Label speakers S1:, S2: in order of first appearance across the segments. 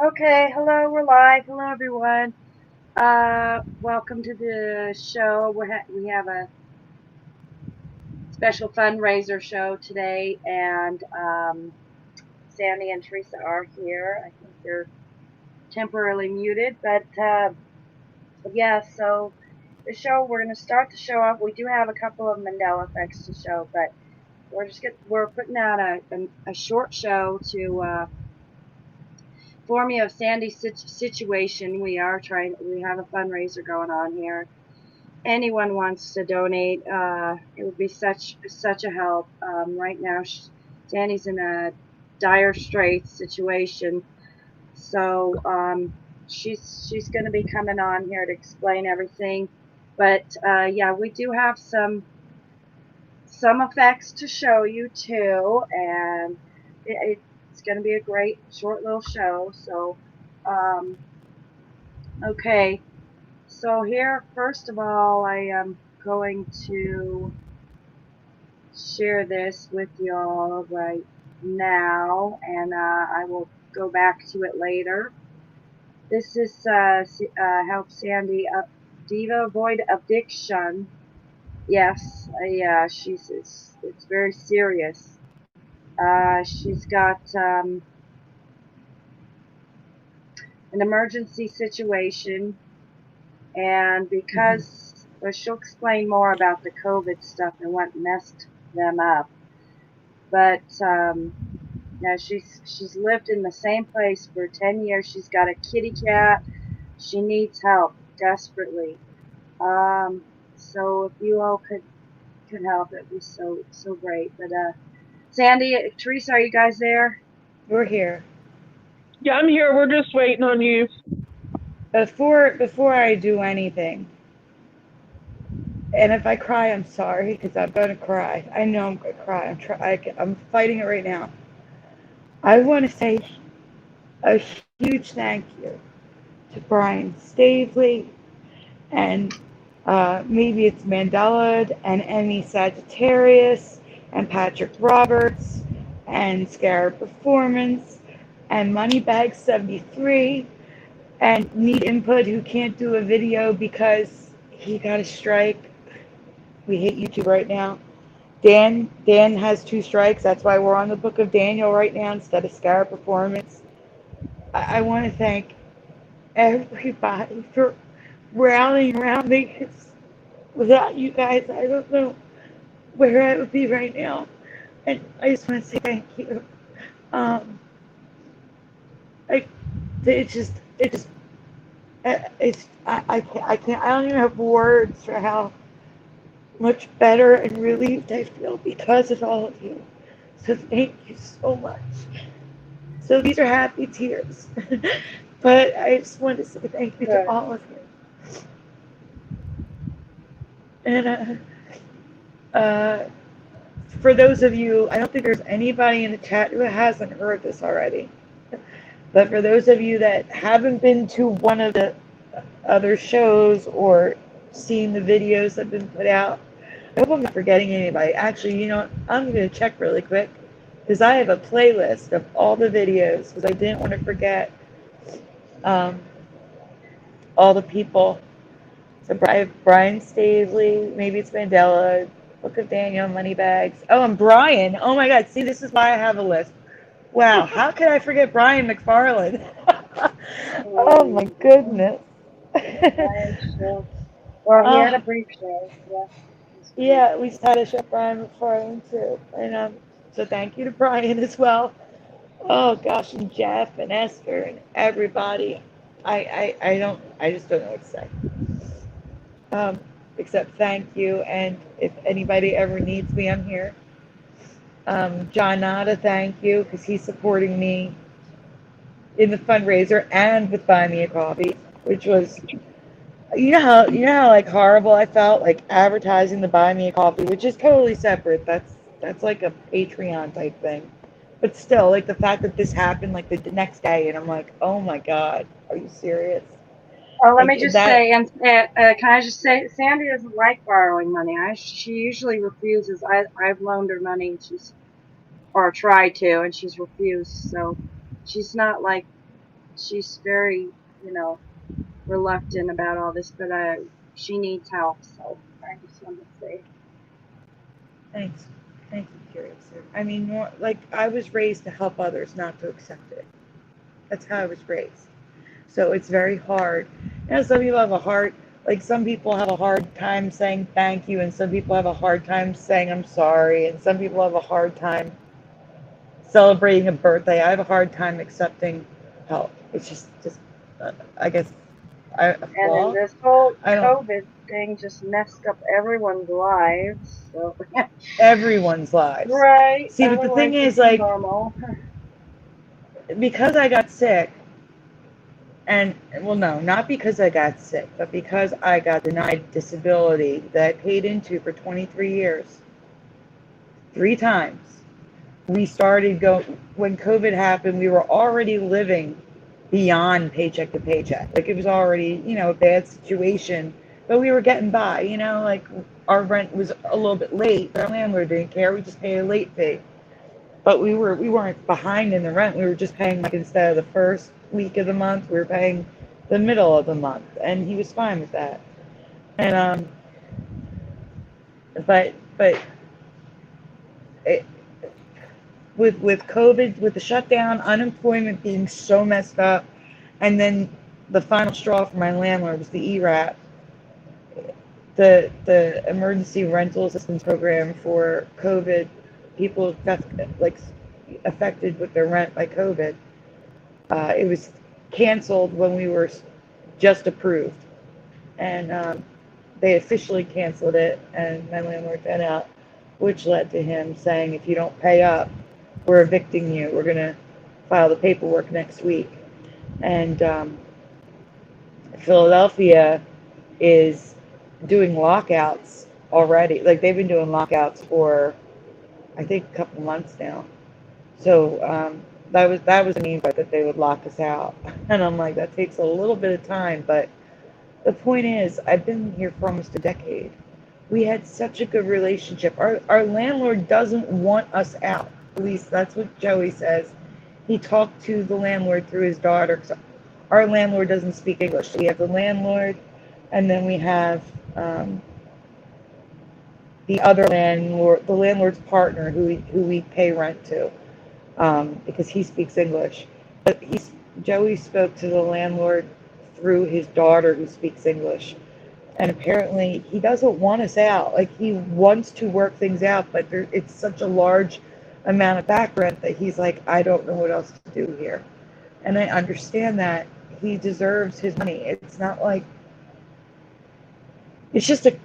S1: Okay, hello, we're live. Hello, everyone. Welcome to the show. We have a special fundraiser show today, and Sandy and Teresa are here. I think they're temporarily muted, but yeah. So the show, we're going to start the show off. We do have a couple of Mandela effects to show, but we're putting out a short show to inform you of Sandy's situation. We have a fundraiser going on here. Anyone wants to donate, it would be such a help. Right now, Sandy's in a dire straits situation, so she's going to be coming on here to explain everything. But yeah, we do have some effects to show you too, and it's going to be a great short little show. So, um, okay. So here, first of all, I am going to share this with y'all right now, and I will go back to it later. This is help Sandy Diva avoid addiction. Yes, yeah, it's very serious. She's got an emergency situation, and because well, she'll explain more about the COVID stuff and what messed them up. But yeah, she's lived in the same place for 10 years. She's got a kitty cat. She needs help desperately. Um, so if you all could help, it'd be so great. But Sandy, Teresa, are you guys there?
S2: We're here.
S3: Yeah, I'm here. We're just waiting on you.
S2: Before I do anything, and if I cry, I'm sorry because I'm gonna cry. I know I'm gonna cry. I'm fighting it right now. I want to say a huge thank you to Brian Stavely and maybe it's Mandela and Emmy Sagittarius and Patrick Roberts and Scarab Performance and Moneybag 73 and Need Input who can't do a video because he got a strike. We hate YouTube right now. Dan has 2 strikes. That's why we're on the Book of Daniel right now instead of Scarab Performance. I want to thank everybody for rallying around me. 'Cause without you guys, I don't know where I would be right now. And I just want to say thank you. Um, I, it just, I can't, I don't even have words for how much better and relieved I feel because of all of you. So thank you so much. So these are happy tears. But I just want to say thank you to
S1: Good.
S2: all of you. And uh, for those of you, I don't think there's anybody in the chat who hasn't heard this already. But for those of you that haven't been to one of the other shows or seen the videos that have been put out, I hope I'm not forgetting anybody. Actually, you know what? I'm going to check really quick because I have a playlist of all the videos because I didn't want to forget um, all the people. So Brian Stavely, maybe it's Mandela, Book of Daniel, Moneybags. Oh, and Brian. Oh my God. See, this is why I have a list. Wow, how could I forget Brian McFarland? Oh my goodness.
S1: Brian show. Well, he had
S2: uh,
S1: a brief show. Yeah, it's great.
S2: yeah, we just had a show Brian McFarland too. And so thank you to Brian as well. Oh gosh, and Jeff and Esther and everybody. I just don't know what to say. Um, except thank you. And if anybody ever needs me, I'm here. John Nada, thank you because he's supporting me in the fundraiser and with Buy Me a Coffee, which was you know how like horrible I felt like advertising the Buy Me a Coffee, which is totally separate. That's like a Patreon type thing. But still, like the fact that this happened like the next day, and I'm like, oh my God, are you serious?
S1: Oh, let me
S2: Like
S1: just
S2: that.
S1: say, and can I just say, Sandy doesn't like borrowing money. She usually refuses. I've loaned her money, and or tried to, and she's refused. So she's not like, she's very, you know, reluctant about all this, but she needs help, so I just wanted to say.
S2: Thanks. Thank you, Curious. I mean, more like I was raised to help others, not to accept it. That's how I was raised. So it's very hard. You know, some people have a hard, like some people have a hard time saying thank you, and some people have a hard time saying I'm sorry, and some people have a hard time celebrating a birthday. I have a hard time accepting help. It's just I guess a
S1: And then
S2: flaw.
S1: this whole
S2: I don't.
S1: COVID thing just messed up everyone's lives. So
S2: Everyone's lives.
S1: right,
S2: See, but the thing
S1: otherwise
S2: is,
S1: it's
S2: like,
S1: normal.
S2: because I got sick, and well, no, not because I got sick, but because I got denied disability that I paid into for 23 years, 3 times. We started going, when COVID happened, we were already living beyond paycheck to paycheck. Like it was already, a bad situation, but we were getting by, like our rent was a little bit late, but our landlord didn't care. We just paid a late fee. But we weren't behind in the rent. We were just paying, like, instead of the first week of the month, we were paying the middle of the month, and he was fine with that. And but it, with COVID, with the shutdown, unemployment being so messed up, and then the final straw for my landlord was the ERAP, the emergency rental assistance program for COVID, people affected with their rent by COVID. It was canceled when we were just approved, and they officially canceled it, and my landlord found out, which led to him saying, if you don't pay up, we're evicting you. We're going to file the paperwork next week. And Philadelphia is doing lockouts already. Like, they've been doing lockouts for, I think, a couple months now. So that was a mean part, that they would lock us out. And I'm like, that takes a little bit of time. But the point is, I've been here for almost a decade. We had such a good relationship. Our landlord doesn't want us out. At least that's what Joey says. He talked to the landlord through his daughter. 'Cause our landlord doesn't speak English. We have the landlord, and then we have the other landlord, the landlord's partner, who we pay rent to, because he speaks English. But Joey spoke to the landlord through his daughter, who speaks English. And apparently he doesn't want us out. Like, he wants to work things out, but it's such a large amount of back rent that he's like, I don't know what else to do here. And I understand that. He deserves his money. It's not like, it's just a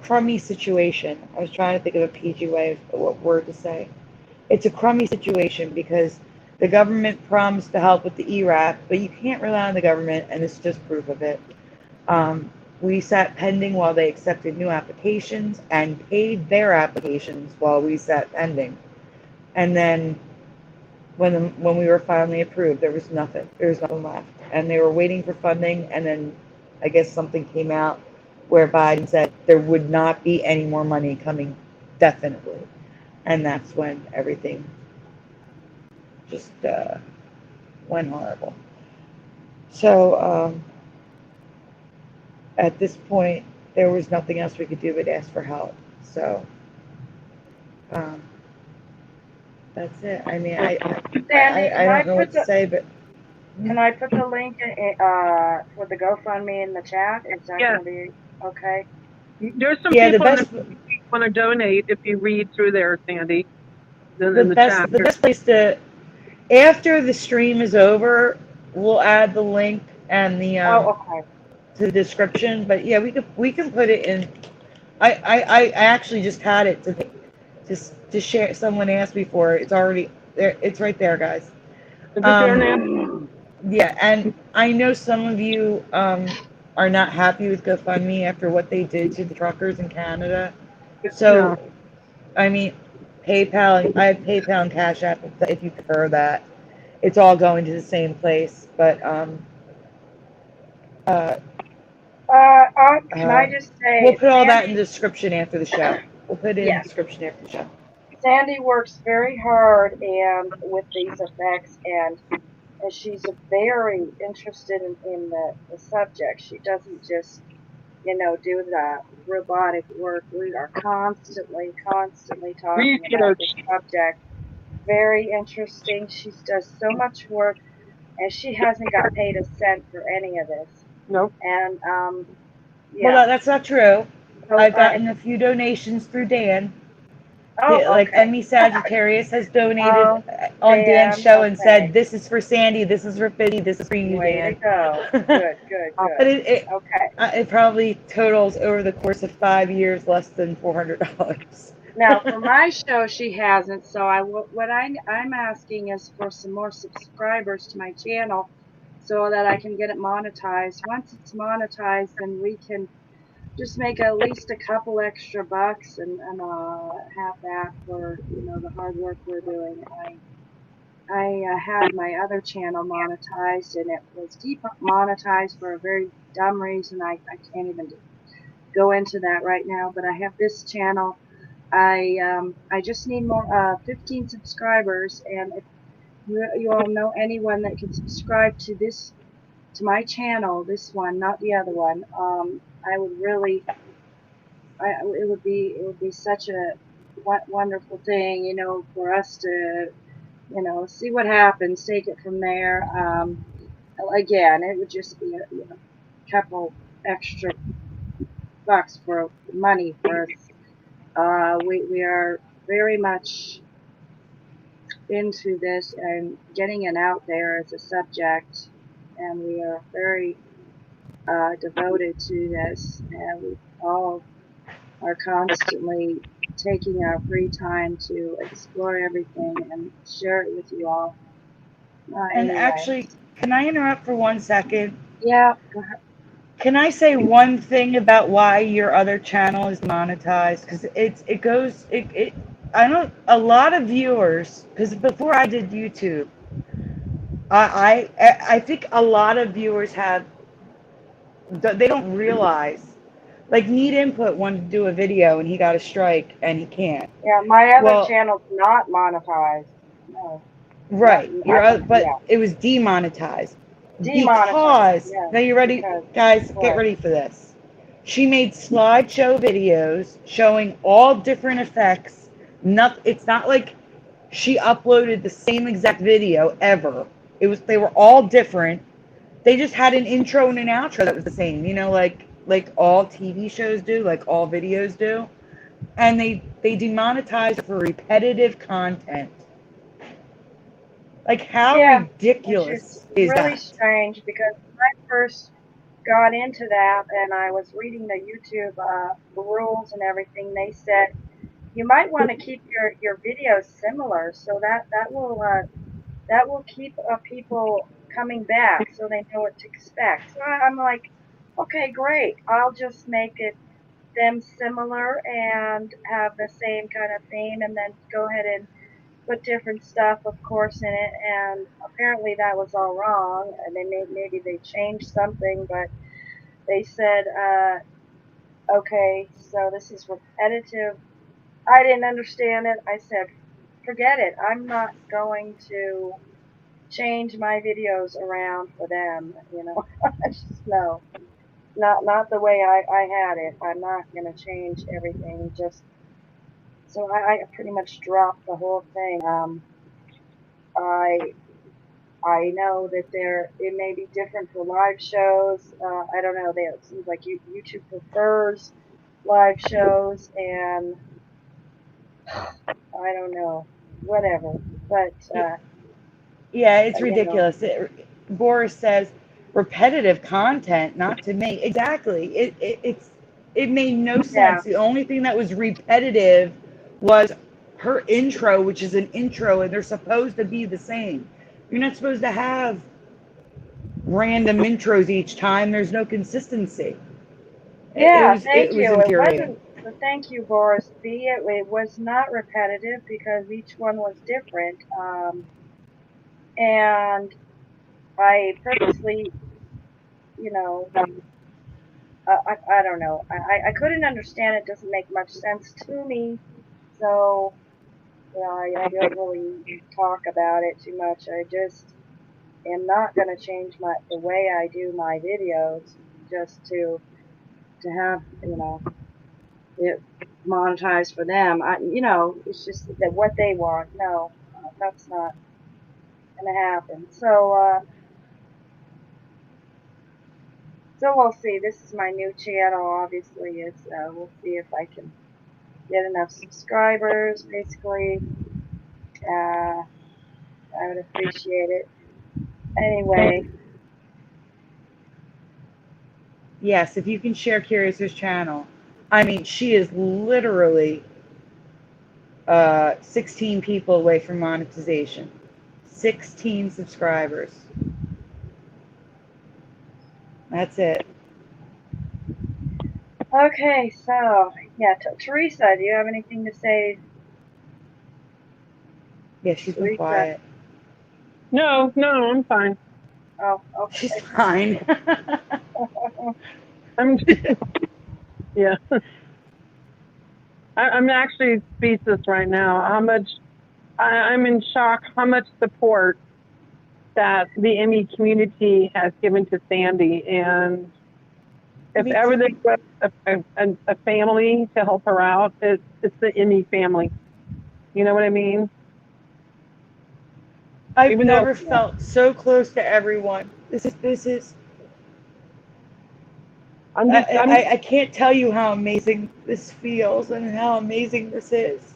S2: crummy situation. I was trying to think of a PG way of what word to say. It's a crummy situation because the government promised to help with the ERAP, but you can't rely on the government, and it's just proof of it. We sat pending while they accepted new applications and paid their applications while we sat pending. And then when we were finally approved, there was nothing. There was nothing left. And they were waiting for funding, and then I guess something came out where Biden said there would not be any more money coming, definitely. And that's when everything just went horrible. So at this point, there was nothing else we could do but ask for help. So that's it. I mean, I don't know what to say, but
S1: can I put the link for the GoFundMe in the chat? Is that going to be okay?
S3: There's some people that want to donate if you read through there, Sandy.
S2: The best place to, after the stream is over, we'll add the link and the to the description. But yeah, we can put it in. I actually just had it to share. Someone asked me for it. It's already there. It's right there, guys.
S3: Is it there now?
S2: Yeah, and I know some of you are not happy with GoFundMe after what they did to the truckers in Canada. So, no. I mean, PayPal, I have PayPal and CashApp if you prefer that. It's all going to the same place, but
S1: can I just say,
S2: we'll put all that in the description after the show. We'll put it in the description after the show.
S1: Sandy works very hard and with these effects, and she's very interested in the subject. She doesn't just, do the robotic work. We are constantly talking about this
S3: Research.
S1: subject. Very interesting. She does so much work, and she hasn't got paid a cent for any of this.
S3: Nope.
S1: And
S2: Well,
S1: yeah.
S2: that's not true.
S1: So
S2: I've gotten a few donations through Dan. Like
S1: okay.
S2: Sagittarius has donated
S1: Oh,
S2: on Dan's
S1: Dan.
S2: show and
S1: Okay.
S2: said, "This is for Sandy. This is for Fitty. This is for you,
S1: Way to
S2: Dan."
S1: go. Good, good,
S2: But
S1: good. Okay.
S2: it probably totals over the course of 5 years less than $400.
S1: Now, for my show, she hasn't. So I'm asking is for some more subscribers to my channel, so that I can get it monetized. Once it's monetized, then we can just make at least a couple extra bucks and have that for the hard work we're doing. I had my other channel monetized, and it was demonetized for a very dumb reason. I can't even go into that right now. But I have this channel. I just need more 15 subscribers, and if you all know anyone that can subscribe to my channel, this one, not the other one, I would really, it would be such a wonderful thing, for us to, see what happens, take it from there. Again, it would just be a couple extra bucks for money for us. We are very much into this and getting it out there as a subject, and we are very devoted to this, and we all are constantly taking our free time to explore everything and share it with you all.
S2: And
S1: Anyway,
S2: actually, can I interrupt for 1 second?
S1: yeah, go ahead.
S2: Can I say one thing about why your other channel is monetized? Because I don't, a lot of viewers, because before I did YouTube, I think a lot of viewers they don't realize, like Need Input wanted to do a video and he got a strike and he can't.
S1: Yeah, my other
S2: Well,
S1: channel's not monetized. No, not,
S2: right, but
S1: yeah,
S2: it was demonetized
S1: demonetized.
S2: because,
S1: Yes,
S2: now you ready,
S1: because
S2: guys, get
S1: what?
S2: ready for this. She made slideshow videos showing all different effects. It's not like she uploaded the same exact video ever. They were all different. They just had an intro and an outro that was the same, like all TV shows do, like all videos do. And they demonetized for repetitive content. Like, how
S1: Yeah, which is
S2: ridiculous is
S1: really
S2: that?
S1: strange because when I first got into that and I was reading the YouTube rules and everything, they said you might want to keep your videos similar, so that will keep people coming back, so they know what to expect. So I'm like, okay, great. I'll just make them similar and have the same kind of theme, and then go ahead and put different stuff, of course, in it. And apparently that was all wrong, and maybe they changed something, but they said, okay, so this is repetitive. I didn't understand it. I said, forget it. I'm not going to change my videos around for them. Just no, not the way I had it. I'm not gonna change everything. Just so I pretty much dropped the whole thing. I I know that it may be different for live shows. I don't know. It seems like YouTube prefers live shows, and I don't know. Whatever. But
S2: Yeah, it's
S1: you know,
S2: ridiculous. Boris says repetitive content, not to me. Exactly. It made no
S1: yeah,
S2: sense. The only thing that was repetitive was her intro, which is an intro, and they're supposed to be the same. You're not supposed to have random intros each time. There's no consistency.
S1: yeah.
S2: It
S1: Thank
S2: was
S1: you. It
S2: infuriating.
S1: wasn't. So thank you, Boris B. It was not repetitive because each one was different. And I purposely, you know, I don't know. I couldn't understand it. Doesn't make much sense to me. So I don't really talk about it too much. I just am not going to change the way I do my videos just to have, it monetized for them. It's just that what they want. No, that's not going to happen. So we'll see. This is my new channel. Obviously, we'll see if I can get enough subscribers. Basically, I would appreciate it. Anyway,
S2: Yes, if you can share Curious's channel. I mean, she is literally 16 people away from monetization. 16 subscribers. That's it.
S1: okay. So yeah, Teresa, do you have anything to say?
S2: Yeah, she's been
S1: Teresa.
S2: quiet.
S3: No, I'm fine.
S1: Oh, okay.
S2: She's fine.
S3: I'm yeah. I'm actually speechless right now. I'm in shock how much support that the ME community has given to Sandy, and if
S2: Me
S3: ever
S2: too.
S3: there was a family to help her out, it's the ME family. You know what I mean?
S2: I've
S3: Even though
S2: never felt so close to everyone. This is I can't tell you how amazing this feels and how amazing this is.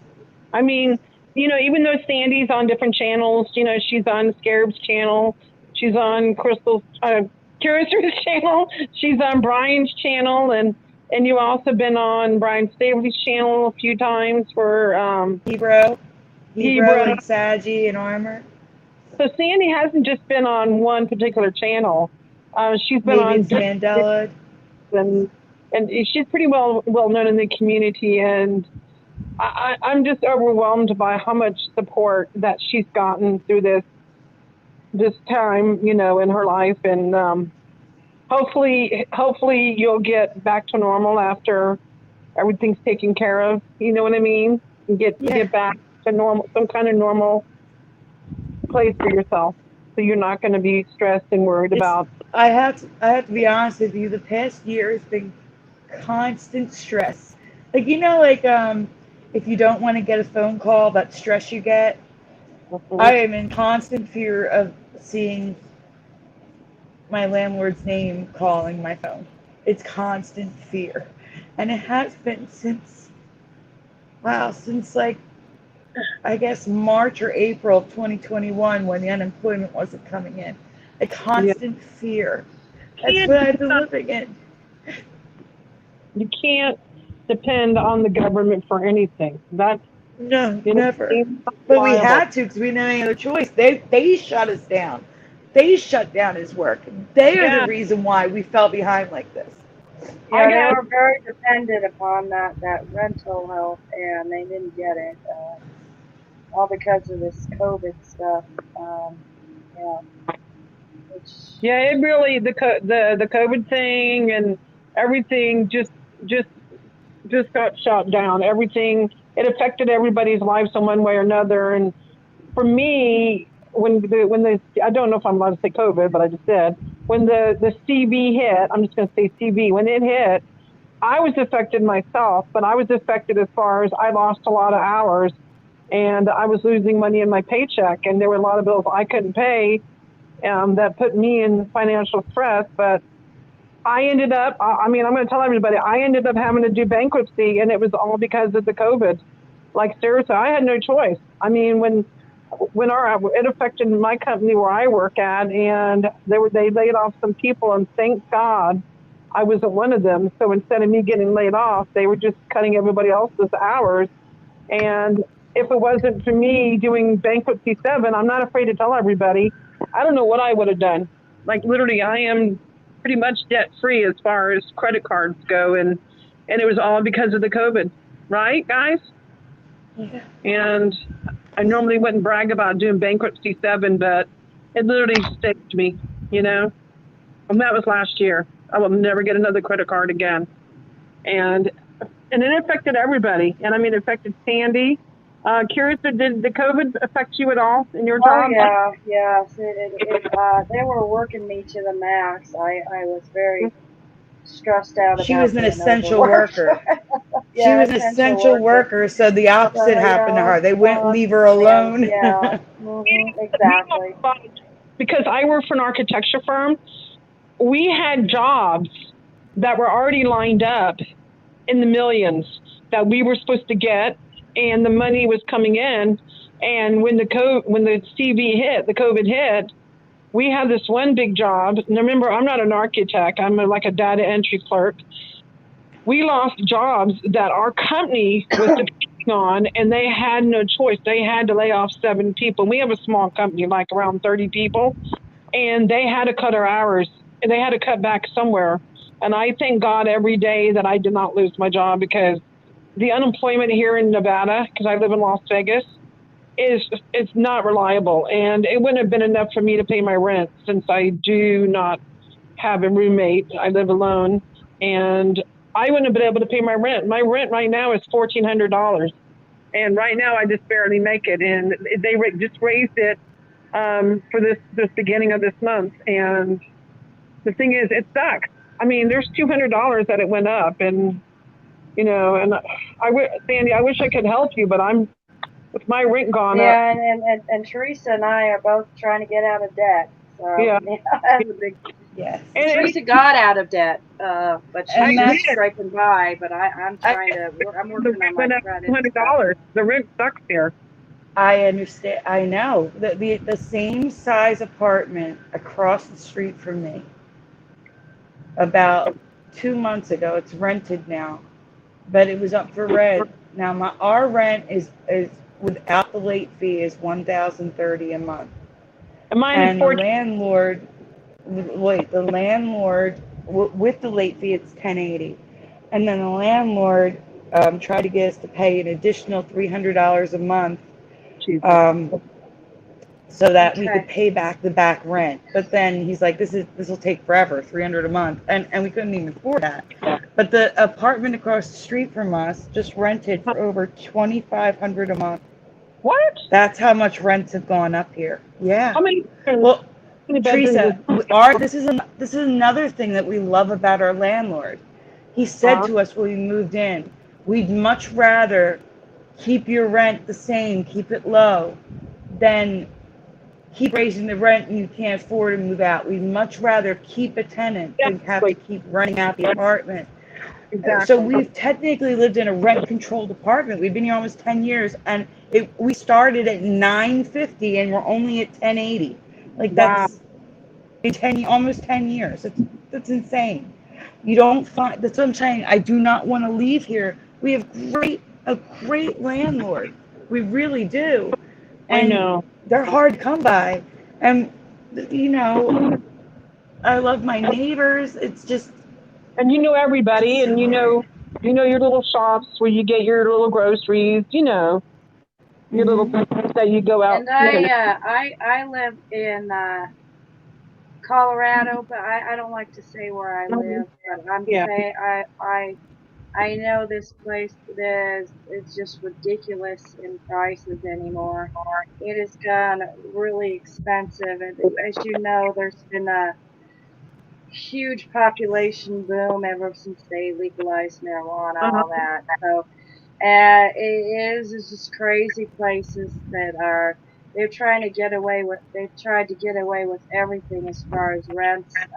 S3: I mean, even though Sandy's on different channels, she's on Scarab's channel, she's on Crystal's, Curiouser's channel, she's on Brian's channel, and you also been on Brian Staley's channel a few times for
S2: Hebrew
S3: Hebrew.
S2: and Saggy and Armor.
S3: So Sandy hasn't just been on one particular channel. She's been
S2: Maybe
S3: on
S2: it's Mandela.
S3: and she's pretty well known in the community, and I'm just overwhelmed by how much support that she's gotten through this time, in her life, and hopefully you'll get back to normal after everything's taken care of. You know what I mean? And get back to normal, some kind of normal place for yourself, so you're not going to be stressed and worried about.
S2: I have to be honest with you. The past year has been constant stress. Like if you don't want to get a phone call, that stress you get. I am in constant fear of seeing my landlord's name calling my phone. It's constant fear. And it has been since like, I guess March or April of 2021 when the unemployment wasn't coming in. A constant fear. That's what I've been living in.
S3: You can't depend on the government for anything. That's
S2: never. But we had to because we didn't have any other choice. They shut us down. They shut down his work. They are the reason why we fell behind like this.
S1: Yeah, they were very dependent upon that rental help, and they didn't get it, all because of this COVID stuff.
S3: Yeah, it really the COVID thing and everything just got shut down. Everything, it affected everybody's lives in one way or another. And for me, when I don't know if I'm allowed to say COVID, but I just did. When the CB hit, I'm just going to say CB. When it hit, I was affected myself, but I was affected as far as I lost a lot of hours, and I was losing money in my paycheck, and there were a lot of bills I couldn't pay. That put me in financial stress, but I ended up, I'm going to tell everybody, I ended up having to do bankruptcy, and it was all because of the COVID. Like, seriously, I had no choice. I mean, when it affected my company where I work at, and they laid off some people, and thank God I wasn't one of them. So instead of me getting laid off, they were just cutting everybody else's hours. And if it wasn't for me doing bankruptcy 7, I'm not afraid to tell everybody, I don't know what I would have done. Like, literally, I am pretty much debt free as far as credit cards go, and it was all because of the COVID, right, guys?
S2: Yeah.
S3: And I normally wouldn't brag about doing bankruptcy 7, but it literally staked me, and that was last year. I will never get another credit card again, and it affected everybody. And I mean, it affected Sandy, Curious, did the COVID affect you at all in your
S1: Oh
S3: job?
S1: yeah, yes. They were working me to the max. I was very stressed out
S2: She was
S1: about
S2: an
S1: being
S2: essential
S1: overworked.
S2: worker. She
S1: Yeah,
S2: was an
S1: essential
S2: essential
S1: worker.
S2: worker, so the opposite
S1: So
S2: happened to
S1: yeah,
S2: her. They wouldn't
S1: well,
S2: leave her
S1: understand.
S2: alone.
S1: Yeah. Exactly.
S3: Because I work for an architecture firm, we had jobs that were already lined up in the millions that we were supposed to get, and the money was coming in. And when the COVID hit, we had this one big job. And remember, I'm not an architect; I'm like a data entry clerk. We lost jobs that our company was depending on, and they had no choice. They had to lay off 7 people. We have a small company, like around 30 people, and they had to cut our hours, and they had to cut back somewhere. And I thank God every day that I did not lose my job, because the unemployment here in Nevada, because I live in Las Vegas, is it's not reliable, and it wouldn't have been enough for me to pay my rent, since I do not have a roommate. I live alone, and I wouldn't have been able to pay my rent. My rent right now is $1,400, and right now I just barely make it. And they just raised it for this beginning of this month. And the thing is, it sucks. I mean, there's $200 that it went up, and and Sandy, I wish I could help you, but I'm with my rent gone up.
S1: Yeah, and Teresa and I are both trying to get out of debt. So
S3: Yeah,
S1: yeah, that's a big.
S2: Yes.
S3: and
S1: Teresa got out of debt, but
S3: I
S1: she's
S2: And
S1: just
S2: that's
S3: did.
S1: scraping by. But I'm
S2: I,
S1: trying to. I'm
S3: The
S1: working on
S3: rent
S1: my
S3: went up
S1: credit stuff.
S3: $200. The rent sucks here.
S2: I understand. I know the same size apartment across the street from me about 2 months ago. It's rented now, but it was up for rent. Now our rent is without the late fee is 1,030 a month,
S3: And mine is
S2: and
S3: 14.
S2: the landlord with the late fee it's 1080, and then the landlord tried to get us to pay an additional $300 a month,
S3: Jesus.
S2: um, so that we
S1: Okay.
S2: could pay back the back rent. But then he's like, this will take forever, 300 a month, and we couldn't even afford that. But the apartment across the street from us just rented for over 2,500 a month.
S3: What?
S2: That's how much rents have gone up here. Yeah.
S3: How many
S2: Well,
S3: bedrooms
S2: Teresa,
S3: is
S2: this is another thing that we love about our landlord. He said
S3: uh,
S2: to us when we moved in, we'd much rather keep your rent the same, keep it low, than keep raising the rent and you can't afford to move out. We'd much rather keep a tenant than have to
S3: exactly,
S2: keep renting out the apartment. So
S3: exactly.
S2: we've technically lived in a rent-controlled apartment. We've been here almost 10 years, and we started at 950, and we're only at 1080. Like
S3: Wow.
S2: that's in 10, almost 10 years. That's insane. You don't find. That's what I'm saying. I do not want to leave here. We have a great landlord. We really do,
S3: I
S2: and
S3: know.
S2: they're hard to come by. And you know, I love my neighbors. It's just
S3: And you know
S2: it's
S3: everybody,
S2: so
S3: and
S2: great.
S3: you know your little shops where you get your little groceries. Your little
S2: Hmm.
S3: places that you go out.
S1: And I live in Colorado, but I don't like to say where I live. But I'm
S3: Yeah,
S1: saying I know this place is it's just ridiculous in prices anymore. It has gone really expensive, and as you know, there's been a huge population boom ever since they legalized marijuana,
S3: uh-huh.
S1: all that. So it is it's just crazy places that are they've tried to get away with everything as far as rents.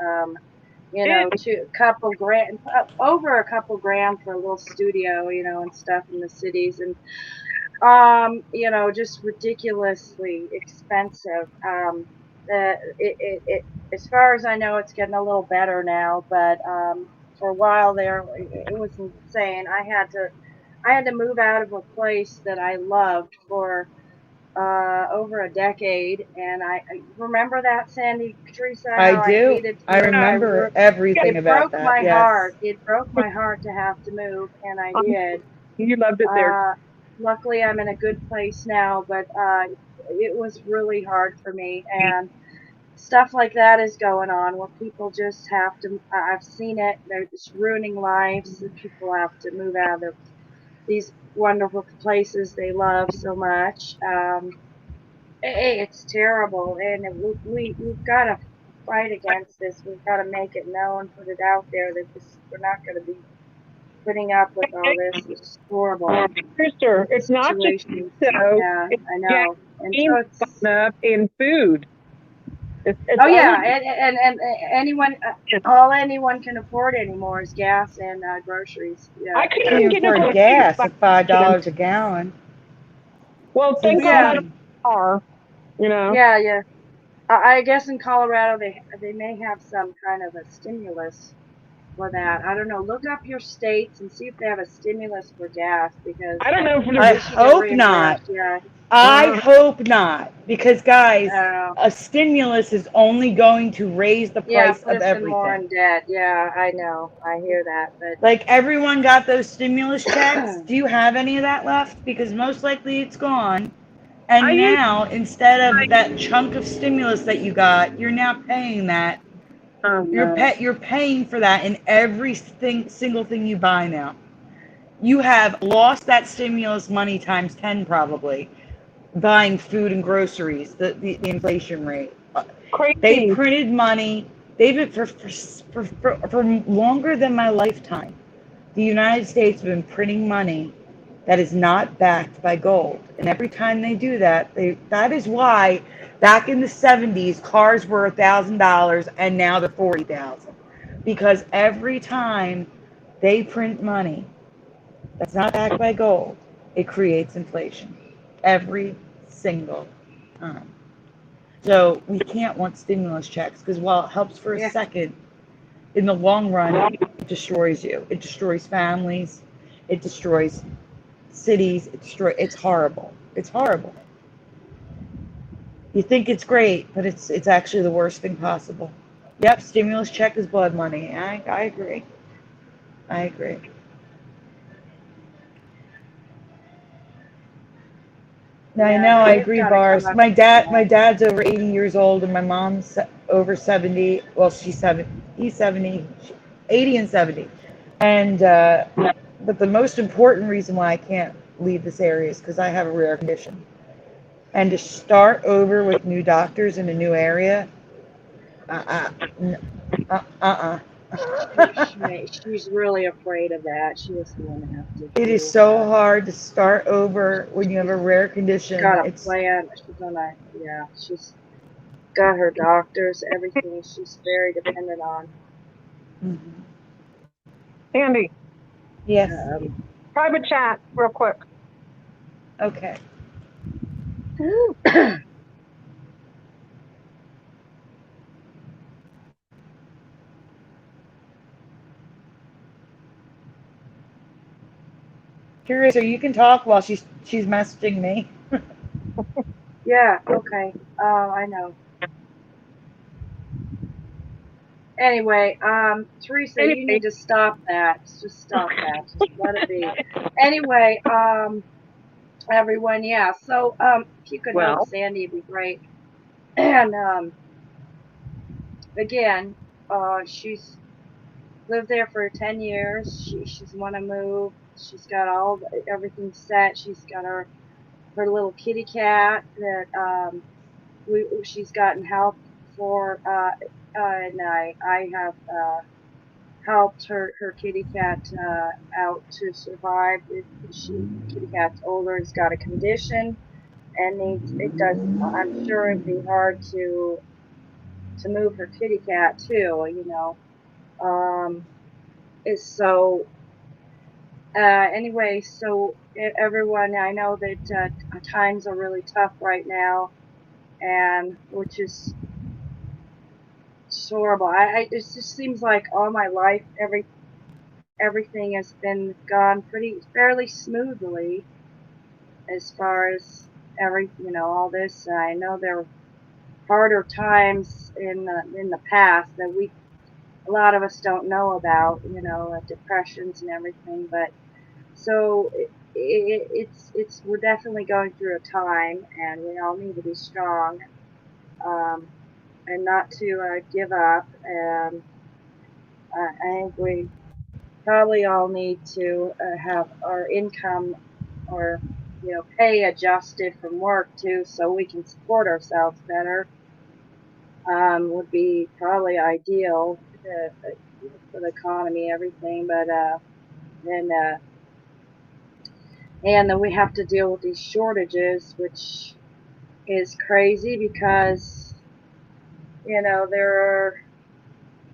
S1: To a couple grand, over a couple grand for a little studio, and stuff in the cities, and just ridiculously expensive. As far as I know, it's getting a little better now, but for a while there, it was insane. I had to move out of a place that I loved for over a decade, and I remember that, Sandy, Teresa,
S2: I
S1: how I
S2: do.
S1: hated to
S2: I
S1: move.
S2: remember everything
S1: It
S2: about
S1: broke
S2: that.
S1: my
S2: Yes.
S1: heart. It broke my heart to have to move, and I did.
S3: You loved it there.
S1: Uh, Luckily, I'm in a good place now, but it was really hard for me, and stuff like that is going on where people just have to. I've seen it. They're just ruining lives. People have to move out of these wonderful places they love so much. It's terrible, and we've got to fight against this. We've got to make it known, put it out there that we're not going to be putting up with all this. It's horrible
S3: Sister, it's not just
S1: situations.
S3: so.
S1: Yeah,
S3: It's
S1: I know. And so it's
S3: up in food. It's
S1: oh yeah,
S3: only
S1: and anyone all anyone can afford anymore is gas and groceries. Yeah.
S3: I
S2: Can't
S3: couldn't
S2: even
S3: get a
S2: afford
S3: grocery
S2: gas
S3: by
S2: at $5
S3: accident.
S2: a gallon.
S3: Well,
S2: It's
S3: thank God I don't have
S2: insane.
S3: a car. You know.
S1: Yeah, yeah. I guess in Colorado they may have some kind of a stimulus for that. I don't know. Look up your states and see if they have a stimulus for gas because
S3: I don't know if
S2: I
S1: we
S3: there's.
S1: should get
S2: hope not.
S1: reimbursed. Yeah.
S2: I hope not. Because, guys,
S1: Uh,
S2: a stimulus is only going to raise the
S1: yeah,
S2: price
S1: put
S2: of
S1: us in more
S2: everything.
S1: in debt. Yeah, I know. I hear that,
S2: Like, everyone got those stimulus checks.
S1: but
S2: Do you have any of that left? Because most likely it's gone. And
S3: I used.
S2: now, instead of that chunk of stimulus that you got, you're now paying that.
S3: Oh no.
S2: You're paying for that in every single thing you buy now. You have lost that stimulus money times 10 probably buying food and groceries, the inflation rate. They
S3: Crazy.
S2: printed money. They've been for longer than my lifetime. The United States have been printing money that is not backed by gold. And every time they do that, that is why back in the 70s cars were $1,000 and now they're 40,000. Because every time they print money that's not backed by gold, it creates inflation. Every single time. So we can't want stimulus checks because while it helps for a
S1: yeah.
S2: second, in the long run, it destroys you. It destroys families. It destroys cities. It's horrible. It's horrible. You think it's great, but it's actually the worst thing possible. Yep, stimulus check is blood money. I agree. I agree. I
S1: Yeah,
S2: know, I
S1: they've
S2: agree,
S1: got to come
S2: Bars.
S1: up
S2: My
S1: with some
S2: dad's over 80 years old, and my mom's over 70. Well, she's 70. He's 70, 80 and 70. And but the most important reason why I can't leave this area is because I have a rare condition. And to start over with new doctors in a new area, uh, uh, uh,
S1: she's really afraid of that. She doesn't want to have to
S2: It is
S1: deal with
S2: so
S1: that.
S2: hard to start over when you have a rare
S1: She's
S2: condition.
S1: got a
S2: It's
S1: plan. She's gonna, yeah, she's got her doctors, everything she's very dependent on.
S2: mhm.
S3: Andy,
S2: Yes.
S3: private chat, real quick.
S2: Okay. Curious, so you can talk while she's messaging me.
S1: Yeah, okay. I know. Anyway, Teresa, you
S3: Anyway,
S1: need to stop that. Just stop that. Just let it be. Anyway, everyone, yeah. So, if you could help
S3: well,
S1: Sandy, it'd be great. And again, she's lived there for 10 years. She's want to move. She's got everything set. She's got her little kitty cat that she's gotten help for, and I have helped her kitty cat out to survive. Kitty cat's older, has got a condition, and it does. I'm sure it'd be hard to move her kitty cat too. Is so anyway, so everyone, I know that times are really tough right now, and which is horrible. It just seems like all my life, everything has been gone fairly smoothly as far as all this. I know there were harder times in the past that a lot of us don't know about, depressions and everything, but so it's we're definitely going through a time, and we all need to be strong, um, and not to give up. And I think we probably all need to have our income or pay adjusted from work too, so we can support ourselves better. Would be probably ideal for the economy, everything. But then and then we have to deal with these shortages, which is crazy because there are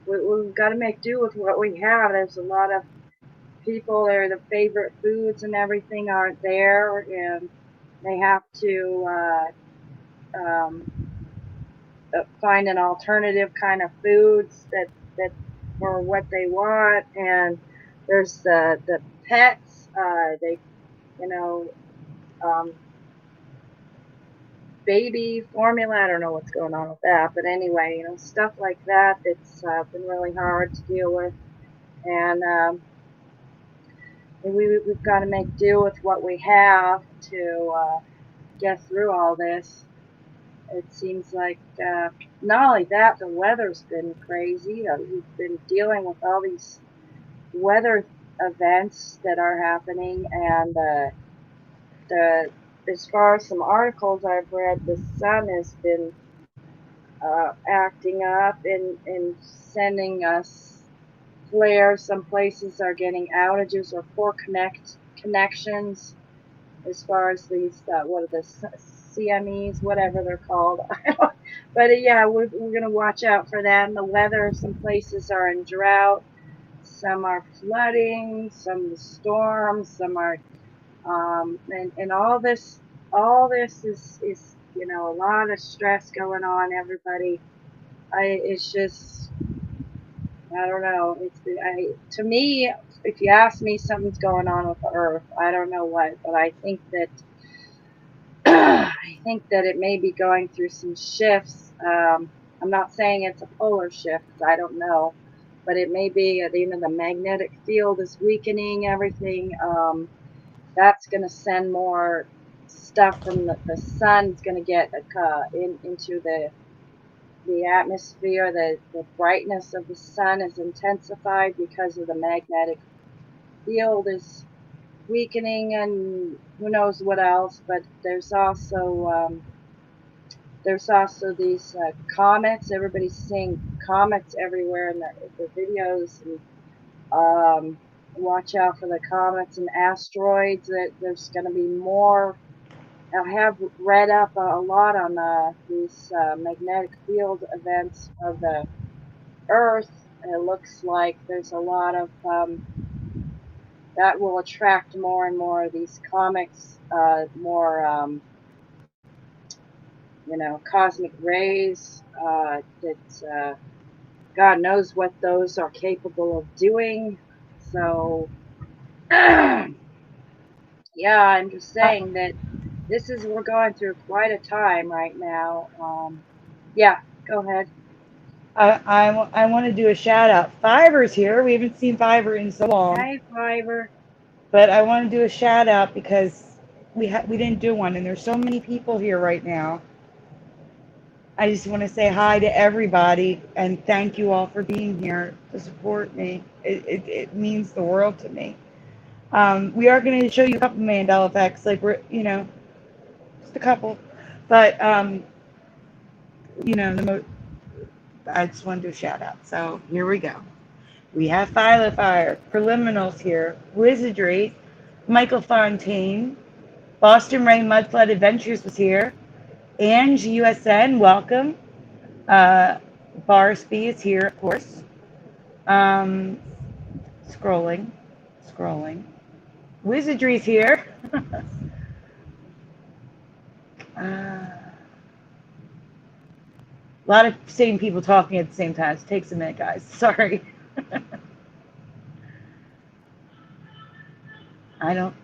S1: we've got to make do with what we have. There's a lot of people there, the favorite foods and everything aren't there, and they have to find an alternative kind of foods that for what they want. And there's the pets, they you know um, baby formula. I don't know what's going on with that, but anyway, stuff like that. It's been really hard to deal with, and we've got to make do with what we have to get through all this. It seems like not only that, the weather's been crazy. We've been dealing with all these weather events that are happening, and the as far as some articles I've read, the sun has been acting up and sending us flares. Some places are getting outages or poor connections as far as these what are the CMEs, whatever they're called. But yeah, we're going to watch out for that. And the weather, some places are in drought, some are flooding, some storms, some are and all this is a lot of stress going on. Everybody, it's just, I don't know. To me, if you ask me, something's going on with the Earth. I don't know what, but I think that I think that it may be going through some shifts. I'm not saying it's a polar shift. I don't know, but it may be. The magnetic field is weakening everything. That's going to send more stuff from the sun's going to get into the atmosphere. The brightness of the sun is intensified because of the magnetic field is weakening, and who knows what else. But there's also these comets. Everybody's seeing comets everywhere in the videos, and watch out for the comets and asteroids. That there's going to be more. I have read up a lot on these magnetic field events of the Earth. It looks like there's a lot of that will attract more and more of these comets, more cosmic rays. That God knows what those are capable of doing. So, yeah, I'm just saying that we're going through quite a time right now. Yeah, go ahead.
S2: I want to do a shout out. Fiverr's here. We haven't seen Fiverr in so long,
S1: Hi, Fiverr.
S2: but I want to do a shout out because we didn't do one, and there's so many people here right now. I just want to say hi to everybody and thank you all for being here to support me. It means the world to me. We are going to show you a couple Mandela effects, like just a couple, but I just wanted to do a shout out. So here we go. We have Philo Fire, Preliminals here, Wizardry, Michael Fontaine, Boston Rain Mudflood Adventures was here, Ange USN, welcome. Barsby is here, of course. Um, scrolling. Wizardry's here. A lot of same people talking at the same time. It takes a minute, guys. Sorry. I don't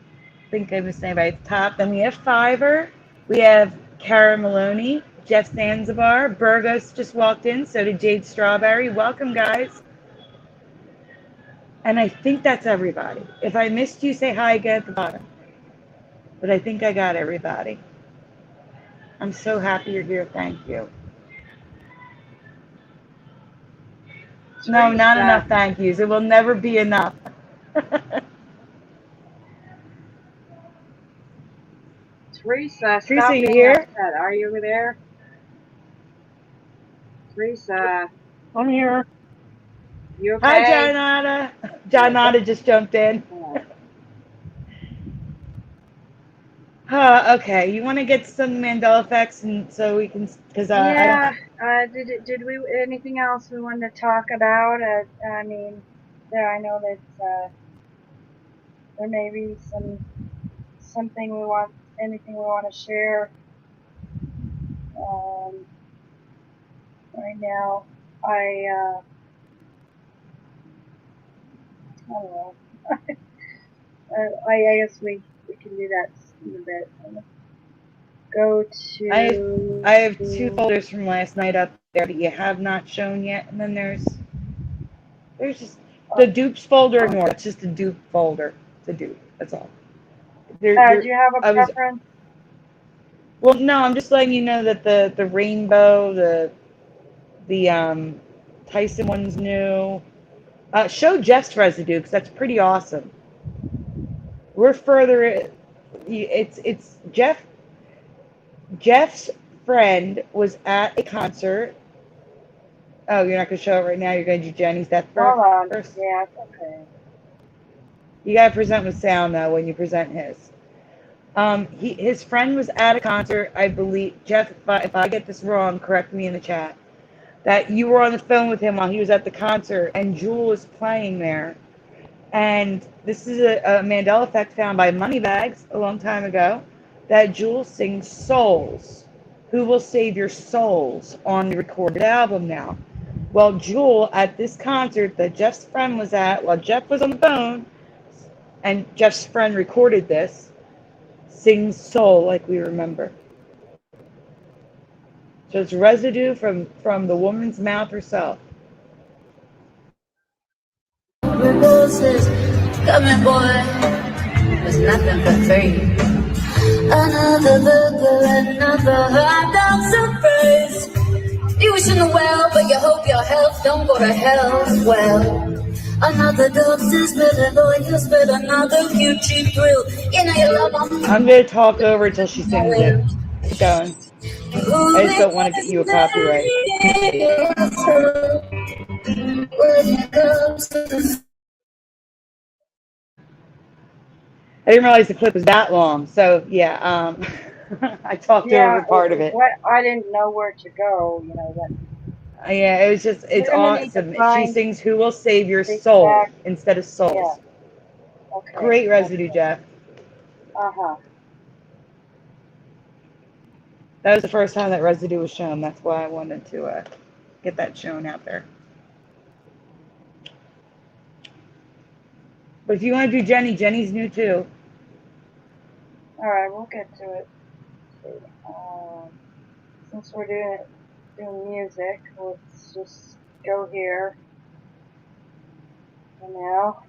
S2: think I missed anybody at the top. Then we have Fiverr. We have Cara Maloney, Jeff Zanzibar. Burgos just walked in. So did Jade Strawberry. Welcome, guys. And I think that's everybody. If I missed you, say hi again at the bottom. But I think I got everybody. I'm so happy you're here. Thank you. No, not enough thank yous. It will never be enough.
S1: Teresa,
S2: Teresa,
S1: stop
S2: you
S1: being
S2: here?
S1: upset. Are you over there? Teresa,
S3: I'm here.
S1: you
S2: Hi,
S1: okay?
S2: Johnata. Johnata just jumped in. Okay, you want to get some Mandela effects, and so we can, because I
S1: Yeah.
S2: don't.
S1: Did we anything else we wanted to talk about? I mean, there I know that there may be something we want, anything we want to share. Right now, I don't know. I guess we can do that in a bit. Go
S2: I
S1: to.
S2: I have two folders from last night up there that you have not shown yet, and then there's just the dupes folder. Ignore it's just a dupe folder. It's a dupe. That's all.
S1: Do you have a
S2: I was
S1: preference?
S2: well. No, I'm just letting you know that the rainbow, the Tyson one's new. Show Jeff's residue because that's pretty awesome. We're further. It's Jeff's friend was at a concert. Oh, you're not going to show it right now. You're going to do Jenny's death
S1: Hold on.
S2: first.
S1: Yeah, it's okay.
S2: You got to present with sound though when you present his. His friend was at a concert. I believe Jeff. If I get this wrong, correct me in the chat. That you were on the phone with him while he was at the concert, and Jewel was playing there. And this is a Mandela Effect found by Moneybags a long time ago. That Jewel sings "Souls." Who will save your souls on the recorded album now? Well, Jewel at this concert that Jeff's friend was at, while Jeff was on the phone, and Jeff's friend recorded this, sings "Soul" like we remember. So it's residue from the woman's mouth herself.
S4: Roses coming, boy, was nothing but free. Another look, another hot dog surprise. You wish in the well, but you hope your health don't go to hell. Well, another dog says, better lawyers, but another cute cheap thrill. You know you love them.
S2: I'm going to talk over until she sings it. Keep going. I just don't want to get you a copyright. I didn't realize the clip was that long. So, yeah, I talked over part of it.
S1: What I didn't know where to go. You know that.
S2: Yeah, it was just, it's awesome. She sings "Who Will Save Your Soul" instead of "Souls."
S1: Yeah. Okay.
S2: Great residue, Jeff.
S1: Uh-huh.
S2: That was the first time that residue was shown. That's why I wanted to get that shown out there. But if you want to do Jenny, Jenny's new too.
S1: All right, we'll get to it. Since we're doing music, let's just go here. And now.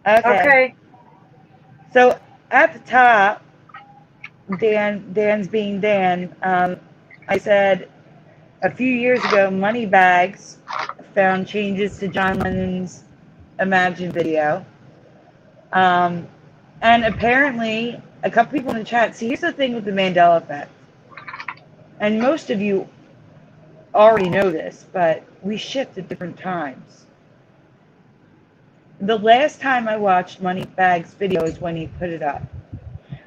S1: Okay.
S2: So at the top, Dan's being Dan. I said a few years ago, Moneybags found changes to John Lennon's Imagine video. And apparently, a couple people in the chat. See, here's the thing with the Mandela Effect. And most of you already know this, but we shift at different times. The last time I watched Moneybags' video is when he put it up.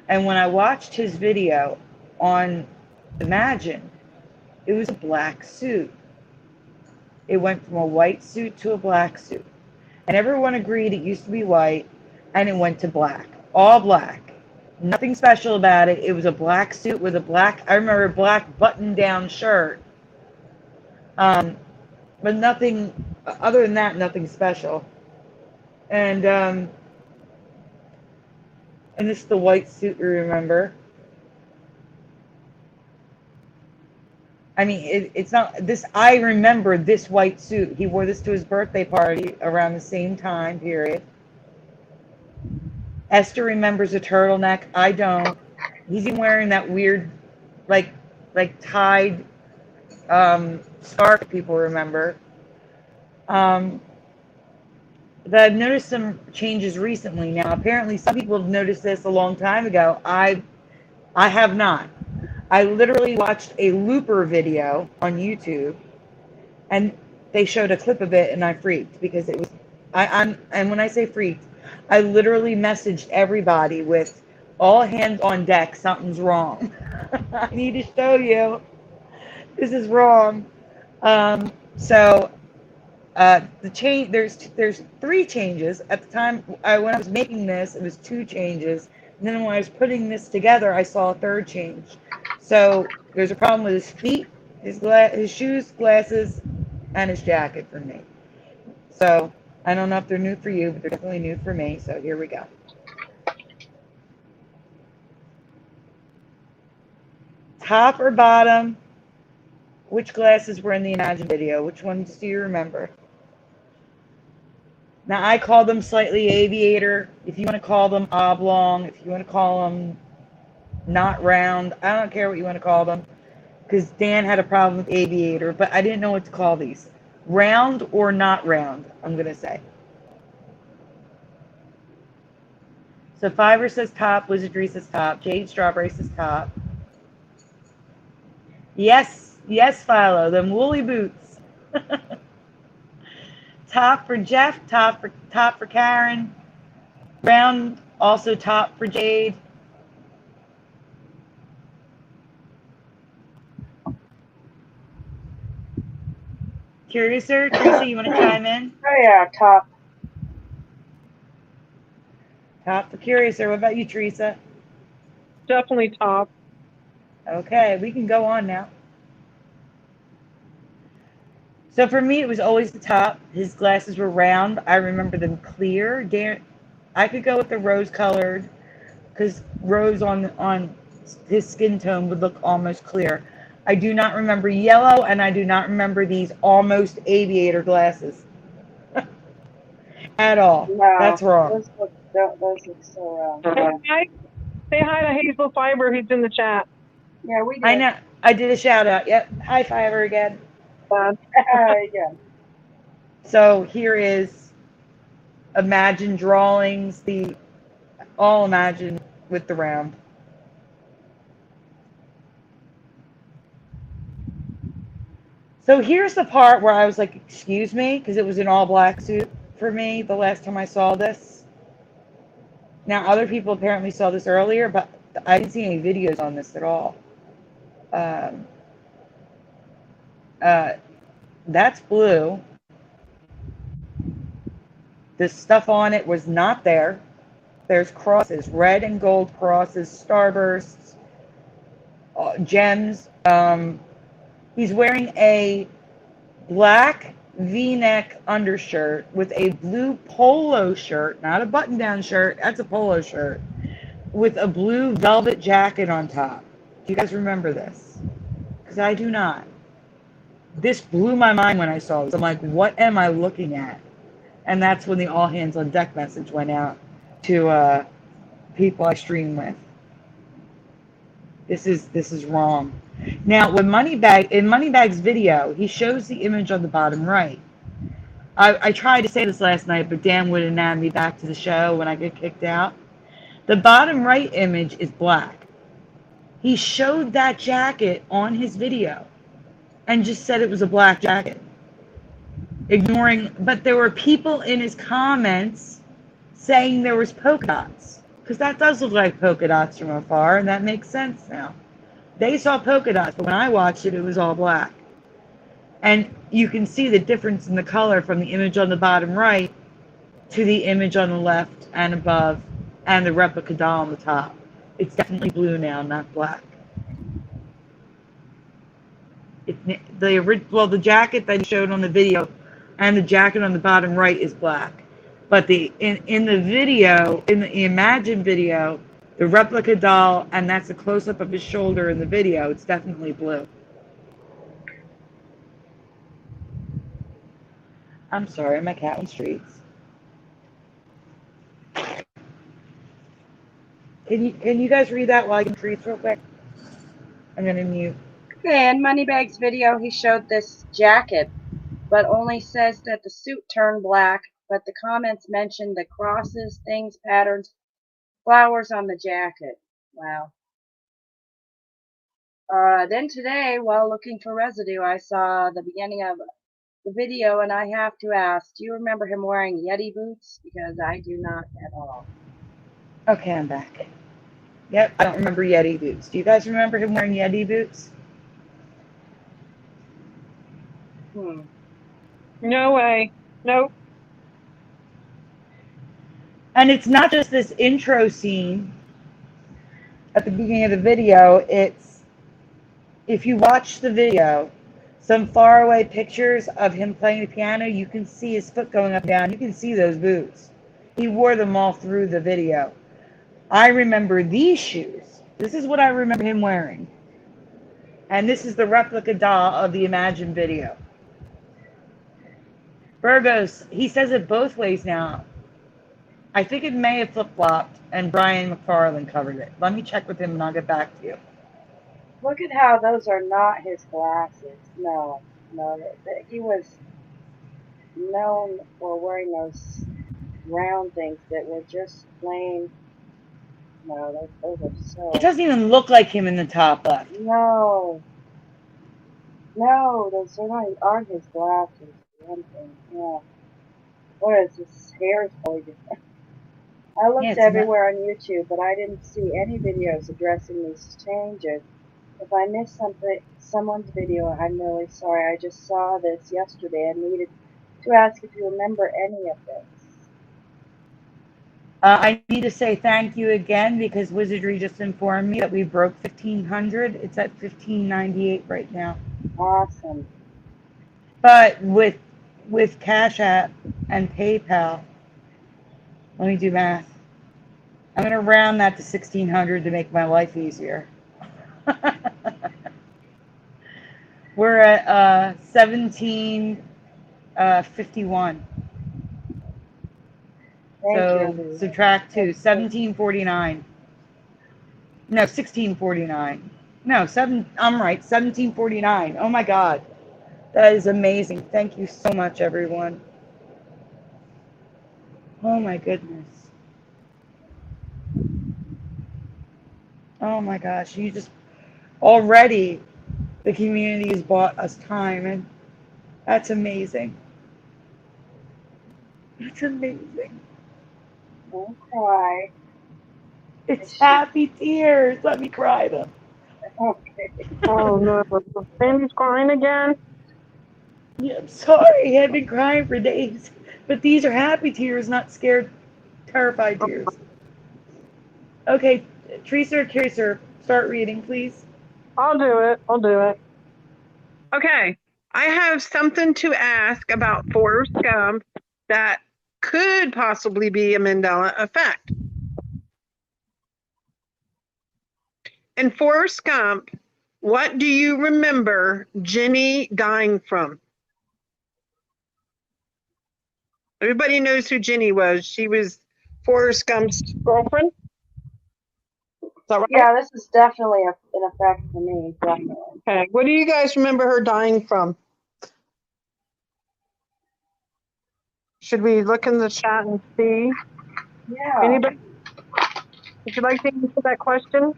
S2: And when I watched his video on Imagine, it was a black suit. It went from a white suit to a black suit. And everyone agreed it used to be white, and it went to black. All black. Nothing special about it. It was a black suit with a black, I remember, a black button-down shirt. But nothing, other than that, nothing special. And this is the white suit you remember. I mean, it's not this. I remember this white suit. He wore this to his birthday party around the same time period. Esther remembers a turtleneck. I don't. He's even wearing that weird, like tied scarf people remember. that I've noticed some changes recently. Now, apparently, some people have noticed this a long time ago. I have not. I literally watched a looper video on YouTube, and they showed a clip of it, and I freaked because it was. And when I say freaked, I literally messaged everybody with all hands on deck. Something's wrong. I need to show you. This is wrong. So the change there's 3 changes at the time. When I was making this, it was 2 changes, and then when I was putting this together, I saw a 3rd change. So there's a problem with his feet, his shoes, glasses, and his jacket for me. So I don't know if they're new for you, but they're definitely new for me. So here we go. Top or bottom? Which glasses were in the Imagine video? Which ones do you remember? Now, I call them slightly aviator. If you want to call them oblong, if you want to call them not round, I don't care what you want to call them, because Dan had a problem with aviator, but I didn't know what to call these. Round or not round, I'm going to say. So Fiverr says top, Wizardry says top, Jade Strawberry says top. Yes, yes, Philo, them woolly boots. Top for Jeff, top for Karen. Round, also top for Jade. Curiouser, Teresa, you want to chime in?
S1: Oh yeah, top.
S2: Top for Curiouser. What about you, Teresa?
S3: Definitely top.
S2: Okay, we can go on now. So for me, it was always the top. His glasses were round. I remember them clear. Dan, I could go with the rose-colored, because rose on his skin tone would look almost clear. I do not remember yellow, and I do not remember these almost aviator glasses at all.
S1: No,
S2: That's wrong.
S1: those look so wrong.
S3: Say hi to Hazel Fiber. He's in the chat.
S1: Yeah, we did.
S2: I know. I did a shout out. Yep. High fiver again.
S1: Yeah.
S2: So here is Imagine drawings, all Imagine with the round. So here's the part where I was like, excuse me, because it was an all black suit for me the last time I saw this. Now, other people apparently saw this earlier, but I didn't see any videos on this at all. That's blue. The stuff on it was not there. There's crosses, red and gold crosses, starbursts, gems. He's wearing a black V-neck undershirt with a blue polo shirt, not a button-down shirt, that's a polo shirt, with a blue velvet jacket on top. Do you guys remember this? Because I do not. This blew my mind when I saw this. I'm like, what am I looking at? And that's when the all hands on deck message went out to people I stream with. This is wrong. Now, when in Moneybag's video, he shows the image on the bottom right. I tried to say this last night, but Dan wouldn't add me back to the show when I get kicked out. The bottom right image is black. He showed that jacket on his video and just said it was a black jacket. But there were people in his comments saying there was polka dots, because that does look like polka dots from afar, and that makes sense now. They saw polka dots, but when I watched it, it was all black. And you can see the difference in the color from the image on the bottom right to the image on the left and above, and the replica doll on the top. It's definitely blue now, not black. The jacket that he showed on the video and the jacket on the bottom right is black. But in the video, in the Imagine video, the replica doll, and that's a close-up of his shoulder in the video, it's definitely blue. I'm sorry, my cat on streets. Can you guys read that while I can treats real quick? I'm gonna mute.
S1: Okay, in Moneybag's video, he showed this jacket, but only says that the suit turned black but the comments mentioned the crosses, things, patterns, flowers on the jacket. Wow. Then today, while looking for residue, I saw the beginning of the video, and I have to ask, do you remember him wearing Yeti boots? Because I do not at all.
S2: Okay, I'm back. Yep, I don't remember Yeti boots. Do you guys remember him wearing Yeti boots?
S3: No way. Nope.
S2: And it's not just this intro scene at the beginning of the video. It's, if you watch the video, some faraway pictures of him playing the piano, you can see his foot going up and down. You can see those boots. He wore them all through the video. I remember these shoes. This is what I remember him wearing. And this is the replica doll of the Imagine video. Burgos, he says it both ways now. I think it may have flip-flopped, and Brian McFarlane covered it. Let me check with him, and I'll get back to you.
S1: Look at how those are not his glasses. No, he was known for wearing those round things that were just plain. No, those are so.
S2: It doesn't even look like him in the top left.
S1: No, those aren't his glasses. One thing, yeah. What is his hair is totally different. I looked everywhere on YouTube, but I didn't see any videos addressing these changes. If I missed someone's video, I'm really sorry. I just saw this yesterday and needed to ask if you remember any of this.
S2: I need to say thank you again because Wizardry just informed me that we broke 1,500. It's at 1,598 right now.
S1: Awesome.
S2: But with CashApp and PayPal, let me do math. I'm going to round that to 1,600 to make my life easier. We're at 1751. So subtract 2, 1749. No, 1649. No, I'm right, 1749. Oh my God. That is amazing. Thank you so much, everyone. Oh my goodness. Oh my gosh. You just, already the community has bought us time, and that's amazing. That's amazing.
S1: Don't cry.
S2: It's happy tears. Let me cry them.
S1: Okay.
S3: Oh no. Sandy's crying again?
S2: Yeah, I'm sorry. I've been crying for days. But these are happy tears, not scared, terrified tears. Okay, Tracer, start reading, please.
S3: I'll do it. Okay. I have something to ask about Forrest Gump that could possibly be a Mandela effect. In Forrest Gump, what do you remember Jenny dying from? Everybody knows who Jenny was. She was Forrest Gump's girlfriend. Is that right?
S1: Yeah, this is definitely an effect for me, definitely.
S3: Okay. What do you guys remember her dying from? Should we look in the chat and see?
S1: Yeah.
S3: Anybody? Would you like to answer that question?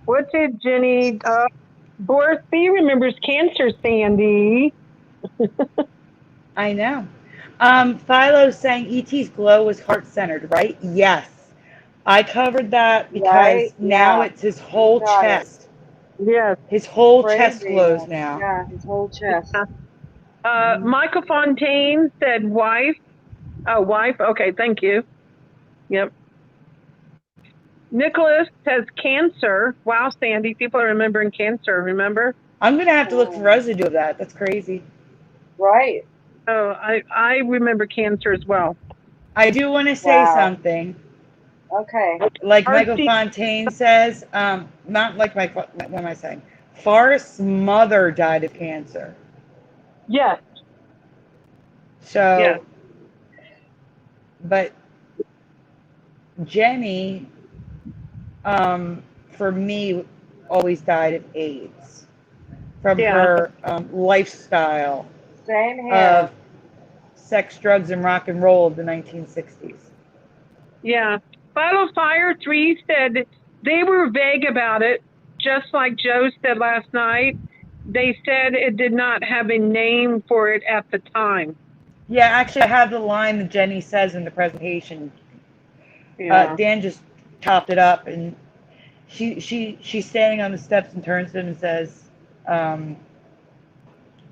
S3: What did Jenny, Boris B remembers cancer, Sandy.
S2: I know. Philo's saying E.T.'s glow was heart-centered, right? Yes. I covered that because now it's his whole chest.
S3: Yes.
S2: His whole chest glows now.
S1: Yeah, his whole chest.
S3: Michael Fontaine said wife. Oh, wife. Okay, thank you. Yep. Nicholas says cancer. Wow, Sandy, people are remembering cancer, remember?
S2: I'm going to have to look for residue of that. That's crazy.
S1: Right.
S3: Oh, I remember cancer as well.
S2: I do want to say something.
S1: Okay.
S2: Like Michael Fontaine says, not like what am I saying? Forrest's mother died of cancer.
S3: Yes.
S2: So, but Jenny, for me, always died of AIDS from her lifestyle.
S1: Same here.
S2: sex, drugs, and rock and roll of the 1960s.
S3: Yeah. Vital Fire 3 said they were vague about it, just like Joe said last night. They said it did not have a name for it at the time.
S2: Yeah, actually, I have the line that Jenny says in the presentation.
S3: Yeah.
S2: Dan just chopped it up, and she's standing on the steps and turns to him and says, I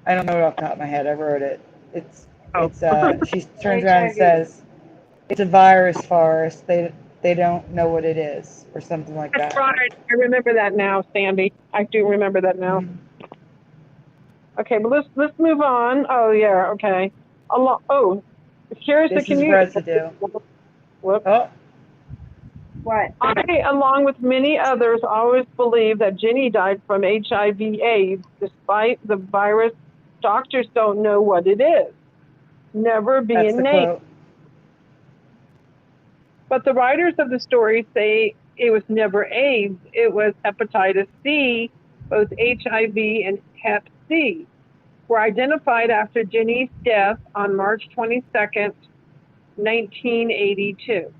S2: don't know it off the top of my head. I wrote it. She turns around and says, "It's a virus, Forrest. They don't know what it is," or something like that.
S3: That's right. I remember that now, Sandy. I do remember that now.
S2: Mm-hmm.
S3: Okay, but let's move on. Oh yeah, okay. Here's
S2: This
S3: the
S2: is residue.
S3: Whoops.
S2: Oh.
S1: What?
S3: I, along with many others, always believe that Jenny died from HIV/AIDS, despite the virus. Doctors don't know what it is. Never being
S2: That's the
S3: named.
S2: quote.
S3: But the writers of the story say it was never AIDS. It was hepatitis C. Both HIV and Hep C were identified after Jenny's death on March 22nd, 1982.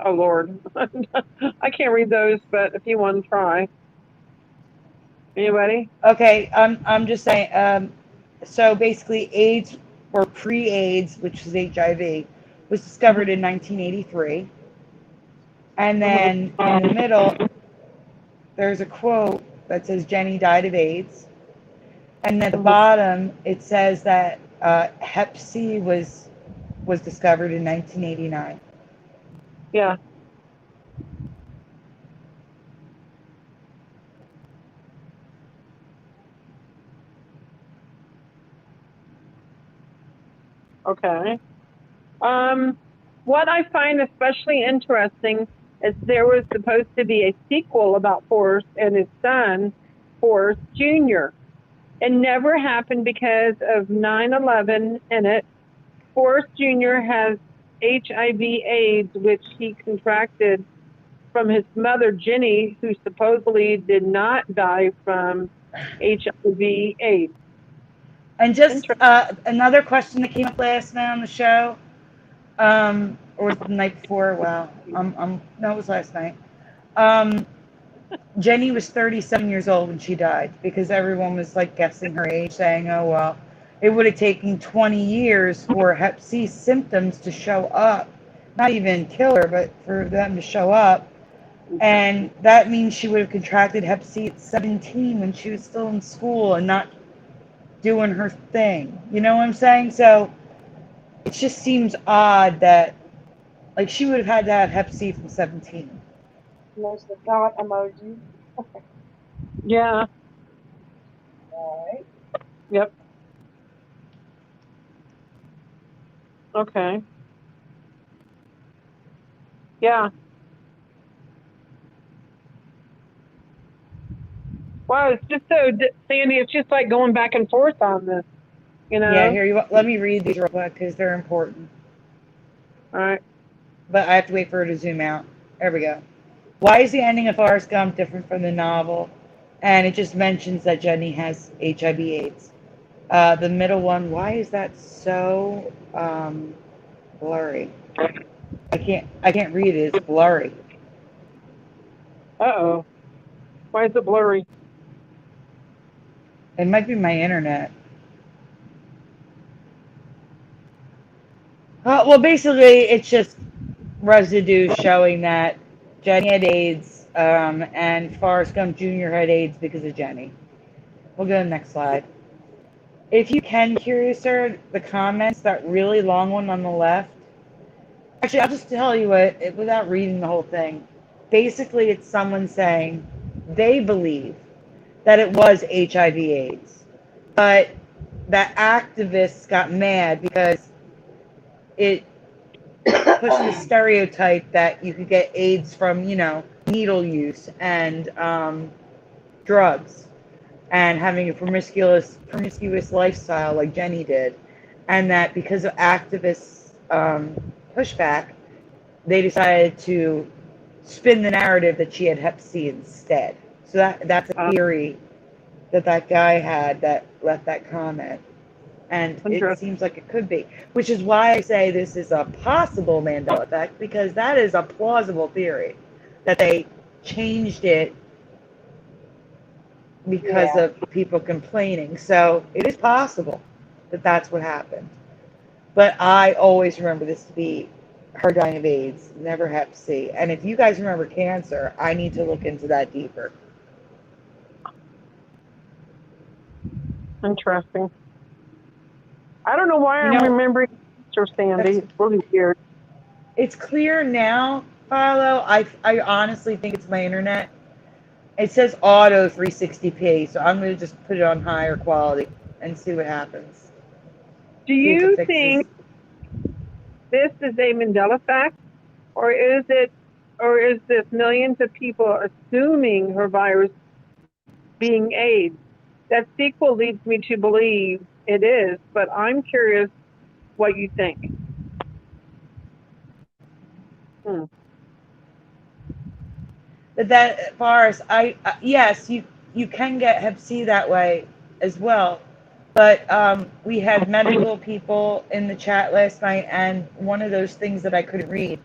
S3: Oh, Lord. I can't read those, but if you want to try. Anybody?
S2: Okay, I'm just saying, so basically AIDS, or pre-AIDS, which is HIV, was discovered in 1983. And then in the middle, there's a quote that says Jenny died of AIDS. And at the bottom, it says that Hep C was discovered in 1989.
S3: Yeah. Okay. What I find especially interesting is there was supposed to be a sequel about Forrest and his son, Forrest Jr. It never happened because of 9/11 in it. Forrest Jr. has HIV/AIDS, which he contracted from his mother, Jenny, who supposedly did not die from HIV/AIDS.
S2: And just another question that came up last night on the show, or the night before. Wow, no, it was last night. Jenny was 37 years old when she died, because everyone was like guessing her age, saying, "Oh well, it would have taken 20 years for Hep C symptoms to show up, not even kill her, but for them to show up." And that means she would have contracted Hep C at 17 when she was still in school and not doing her thing. You know what I'm saying? So it just seems odd that, like, she would have had to have Hep C from 17.
S1: There's the thought emoji.
S3: Yeah.
S1: All right.
S3: Yep. Okay. Yeah. Wow, it's just so, Sandy, it's just like going back and forth on this, you know?
S2: Yeah, let me read these real quick because they're important.
S3: All right.
S2: But I have to wait for her to zoom out. There we go. Why is the ending of Forrest Gump different from the novel? And it just mentions that Jenny has HIV/AIDS. The middle one, why is that so blurry? I can't read it. It's blurry.
S3: Uh-oh. Why is it blurry?
S2: It might be my internet. Well, basically, it's just residue showing that Jenny had AIDS, and Forrest Gump Jr. had AIDS because of Jenny. We'll go to the next slide. If you can, curious, sir, the comments, that really long one on the left. Actually, I'll just tell you what, without reading the whole thing. Basically, it's someone saying they believe that it was HIV/AIDS, but that activists got mad because it pushed the stereotype that you could get AIDS from, needle use and drugs and having a promiscuous lifestyle like Jenny did, and that because of activists' pushback, they decided to spin the narrative that she had Hep C instead. So that's a theory that that guy had that left that comment. And it
S3: Interesting.
S2: seems like it could be, which is why I say this is a possible Mandela effect, because that is a plausible theory that they changed it because
S1: Yeah.
S2: of people complaining. So it is possible that that's what happened. But I always remember this to be her dying of AIDS, never Hep C. And if you guys remember cancer, I need to look into that deeper.
S3: Interesting. I don't know why
S2: You
S3: I'm
S2: know,
S3: remembering Sir Sandy. It's really weird.
S2: it's clear now, Philo. I honestly think it's my internet. It says auto 360p, so I'm going to just put it on higher quality and see what happens.
S3: Do
S2: See if it
S3: you
S2: fixes.
S3: think this is a Mandela effect, or is this millions of people assuming her virus being AIDS? That sequel leads me to believe it is, but I'm curious what you think.
S2: But that, Forrest, yes, you can get Hep C that way as well. But we had medical people in the chat last night, and one of those things that I couldn't read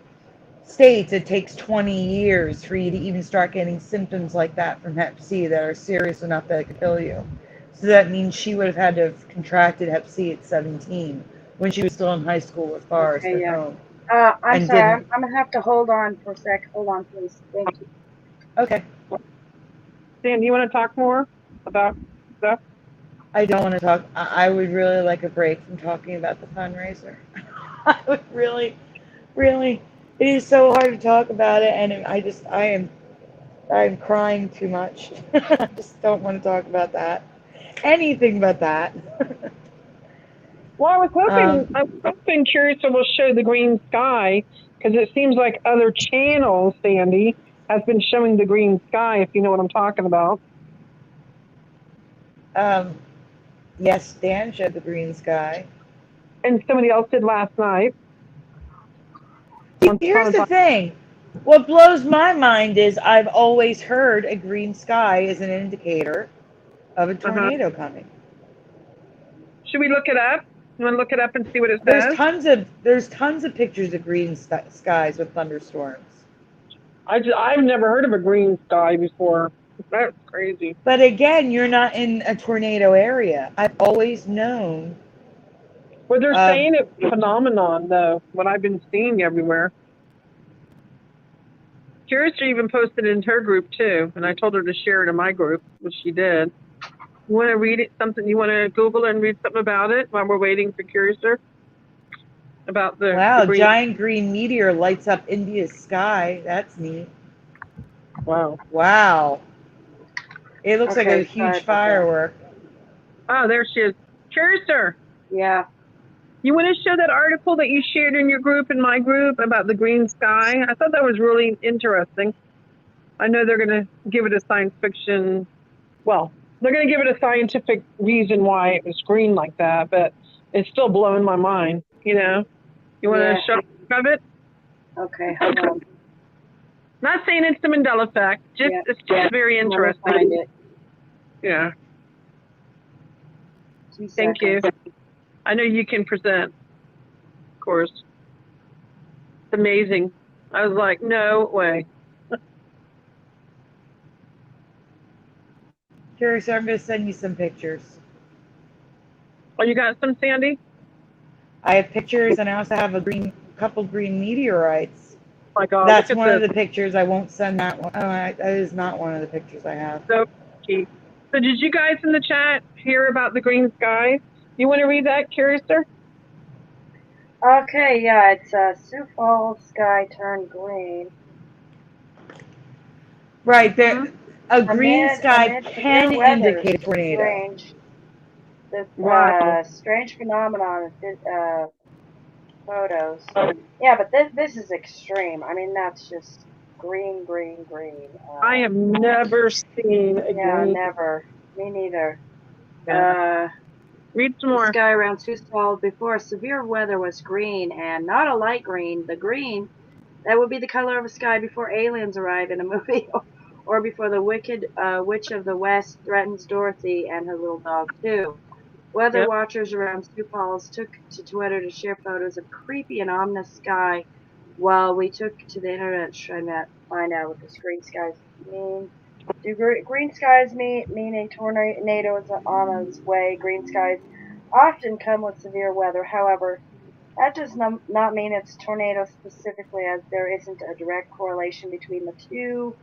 S2: states it takes 20 years for you to even start getting symptoms like that from Hep C that are serious enough that it could kill you. So that means she would have had to have contracted Hep C at 17 when she was still in high school with Forrest
S1: Okay,
S2: at
S1: yeah.
S2: home.
S1: I'm
S2: And
S1: sorry.
S2: didn't.
S1: I'm gonna have to hold on for a sec. Hold on, please. Thank you.
S2: Okay.
S3: Dan, do you want to talk more about stuff?
S2: I don't want to talk. I would really like a break from talking about the fundraiser. I would really, really. It is so hard to talk about it, and I'm crying too much. I just don't want to talk about that. Anything but that.
S3: Well, I was hoping Curiouser will show the green sky, because it seems like other channels, Sandy, has been showing the green sky, if you know what I'm talking about.
S2: Yes, Dan showed the green sky.
S3: And somebody else did last night.
S2: Here's the thing. What blows my mind is I've always heard a green sky is an indicator of a tornado coming.
S3: Should we look it up? You want to look it up and see what it
S2: There's
S3: says?
S2: tons of pictures of green skies with thunderstorms.
S3: I've never heard of a green sky before. That's crazy.
S2: But again, you're not in a tornado area. I've always known.
S3: Well, they're saying it's a phenomenon, though, what I've been seeing everywhere. Curiouser even posted it in her group, too, and I told her to share it in my group, which she did. You want to read it? Something you want to Google and read something about it while we're waiting for Curiouser? About the
S2: Giant green meteor lights up India's sky. That's neat.
S3: Wow.
S2: It looks like a huge firework.
S3: Oh, there she is. Curiouser.
S1: Yeah.
S3: You want to show that article that you shared in your group and my group about the green sky? I thought that was really interesting. I know they're going to give it a science fiction. Well, they're going to give it a scientific reason why it was green like that, but it's still blowing my mind, you know? You want to show of it?
S1: Okay, hold on.
S3: Not saying it's the Mandela effect, it's just very interesting.
S1: Find it.
S3: Yeah. Thank you. I know you can present, of course. It's amazing. I was like, no way.
S2: Curious, I'm going to send you some pictures.
S3: Oh, you got some, Sandy?
S2: I have pictures, and I also have a couple green meteorites.
S3: Oh my God,
S2: that's one of the pictures. I won't send that one. Oh, that is not one of the pictures I have.
S3: So cute. So did you guys in the chat hear about the green sky? You want to read that, Curiouser?
S1: Okay, yeah, it's Sioux Falls sky turned green.
S2: Right, there. A green sky can indicate a tornado.
S1: Strange. This strange phenomenon. Photos. Yeah, but this is extreme. I mean, that's just green.
S3: I have never seen a green.
S1: Yeah, never. Me neither.
S3: Read some more.
S1: The sky around Sioux Falls before severe weather was green, and not a light green. The green that would be the color of a sky before aliens arrive in a movie or before the wicked witch of the West threatens Dorothy and her little dog too. Weather
S3: Yep.
S1: watchers around Sioux Falls took to Twitter to share photos of creepy and ominous sky, while we took to the internet to try to find out what this green skies mean. Do green skies mean a tornado is on its way? Green skies often come with severe weather. However, that does not mean it's tornado specifically, as there isn't a direct correlation between the two.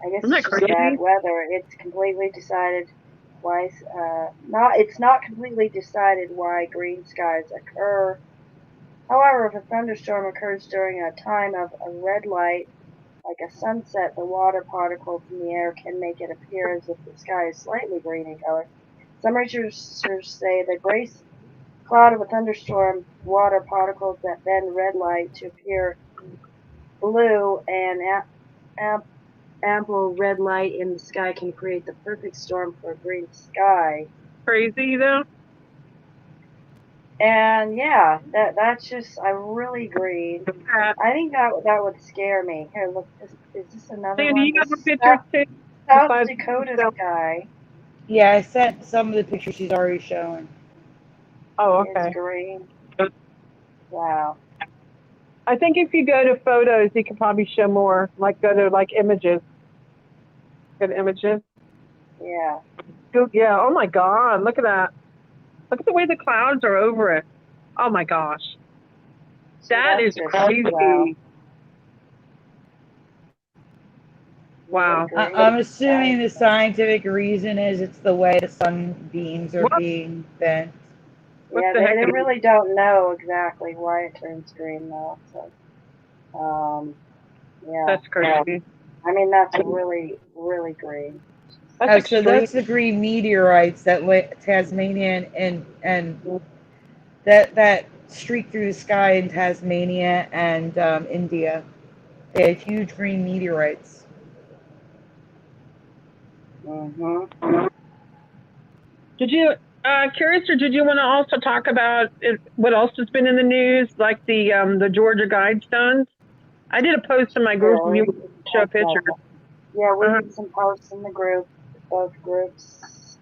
S1: I guess
S3: Isn't that
S1: it's just
S3: crazy?
S1: bad weather. It's completely decided why. It's not completely decided why green skies occur. However, if a thunderstorm occurs during a time of a red light, like a sunset, the water particles in the air can make it appear as if the sky is slightly green in color. Some researchers say the gray cloud of a thunderstorm water particles that bend red light to appear blue, and ample red light in the sky can create the perfect storm for a green sky.
S3: Crazy though.
S1: And yeah, that's just, I really agree. I think that would scare me. Here, look, is this another
S3: Sandy,
S1: one?
S3: you have a
S1: This
S3: picture too?
S1: South
S3: Besides
S1: Dakota
S3: yourself?
S1: sky
S2: Yeah, I sent some of the pictures she's already showing.
S3: Oh,
S1: is
S3: okay.
S1: green. Wow.
S3: I think if you go to photos, you can probably show more. Like go to like images. Go to images.
S1: Yeah.
S3: Yeah. Oh my God! Look at that. Look at the way the clouds are over it. Oh my gosh.
S1: So
S3: That is
S1: just,
S3: crazy. Wow.
S2: I'm assuming the scientific reason is it's the way the sunbeams are
S3: What?
S2: being bent.
S3: What
S1: Yeah,
S3: the heck?
S1: they really don't know exactly why it turns green though. So, yeah.
S3: That's crazy.
S1: I mean, that's really, really green.
S3: That's
S2: Oh, so
S3: extreme.
S2: that's the green meteorites that Tasmania and that streak through the sky in Tasmania and India. They had huge green meteorites.
S1: Mhm.
S3: Did you, curious, or did you want to also talk about what else has been in the news, like the Georgia Guidestones? I did a post in my group if you want to show pictures.
S1: Yeah, we did some posts in the group, both groups.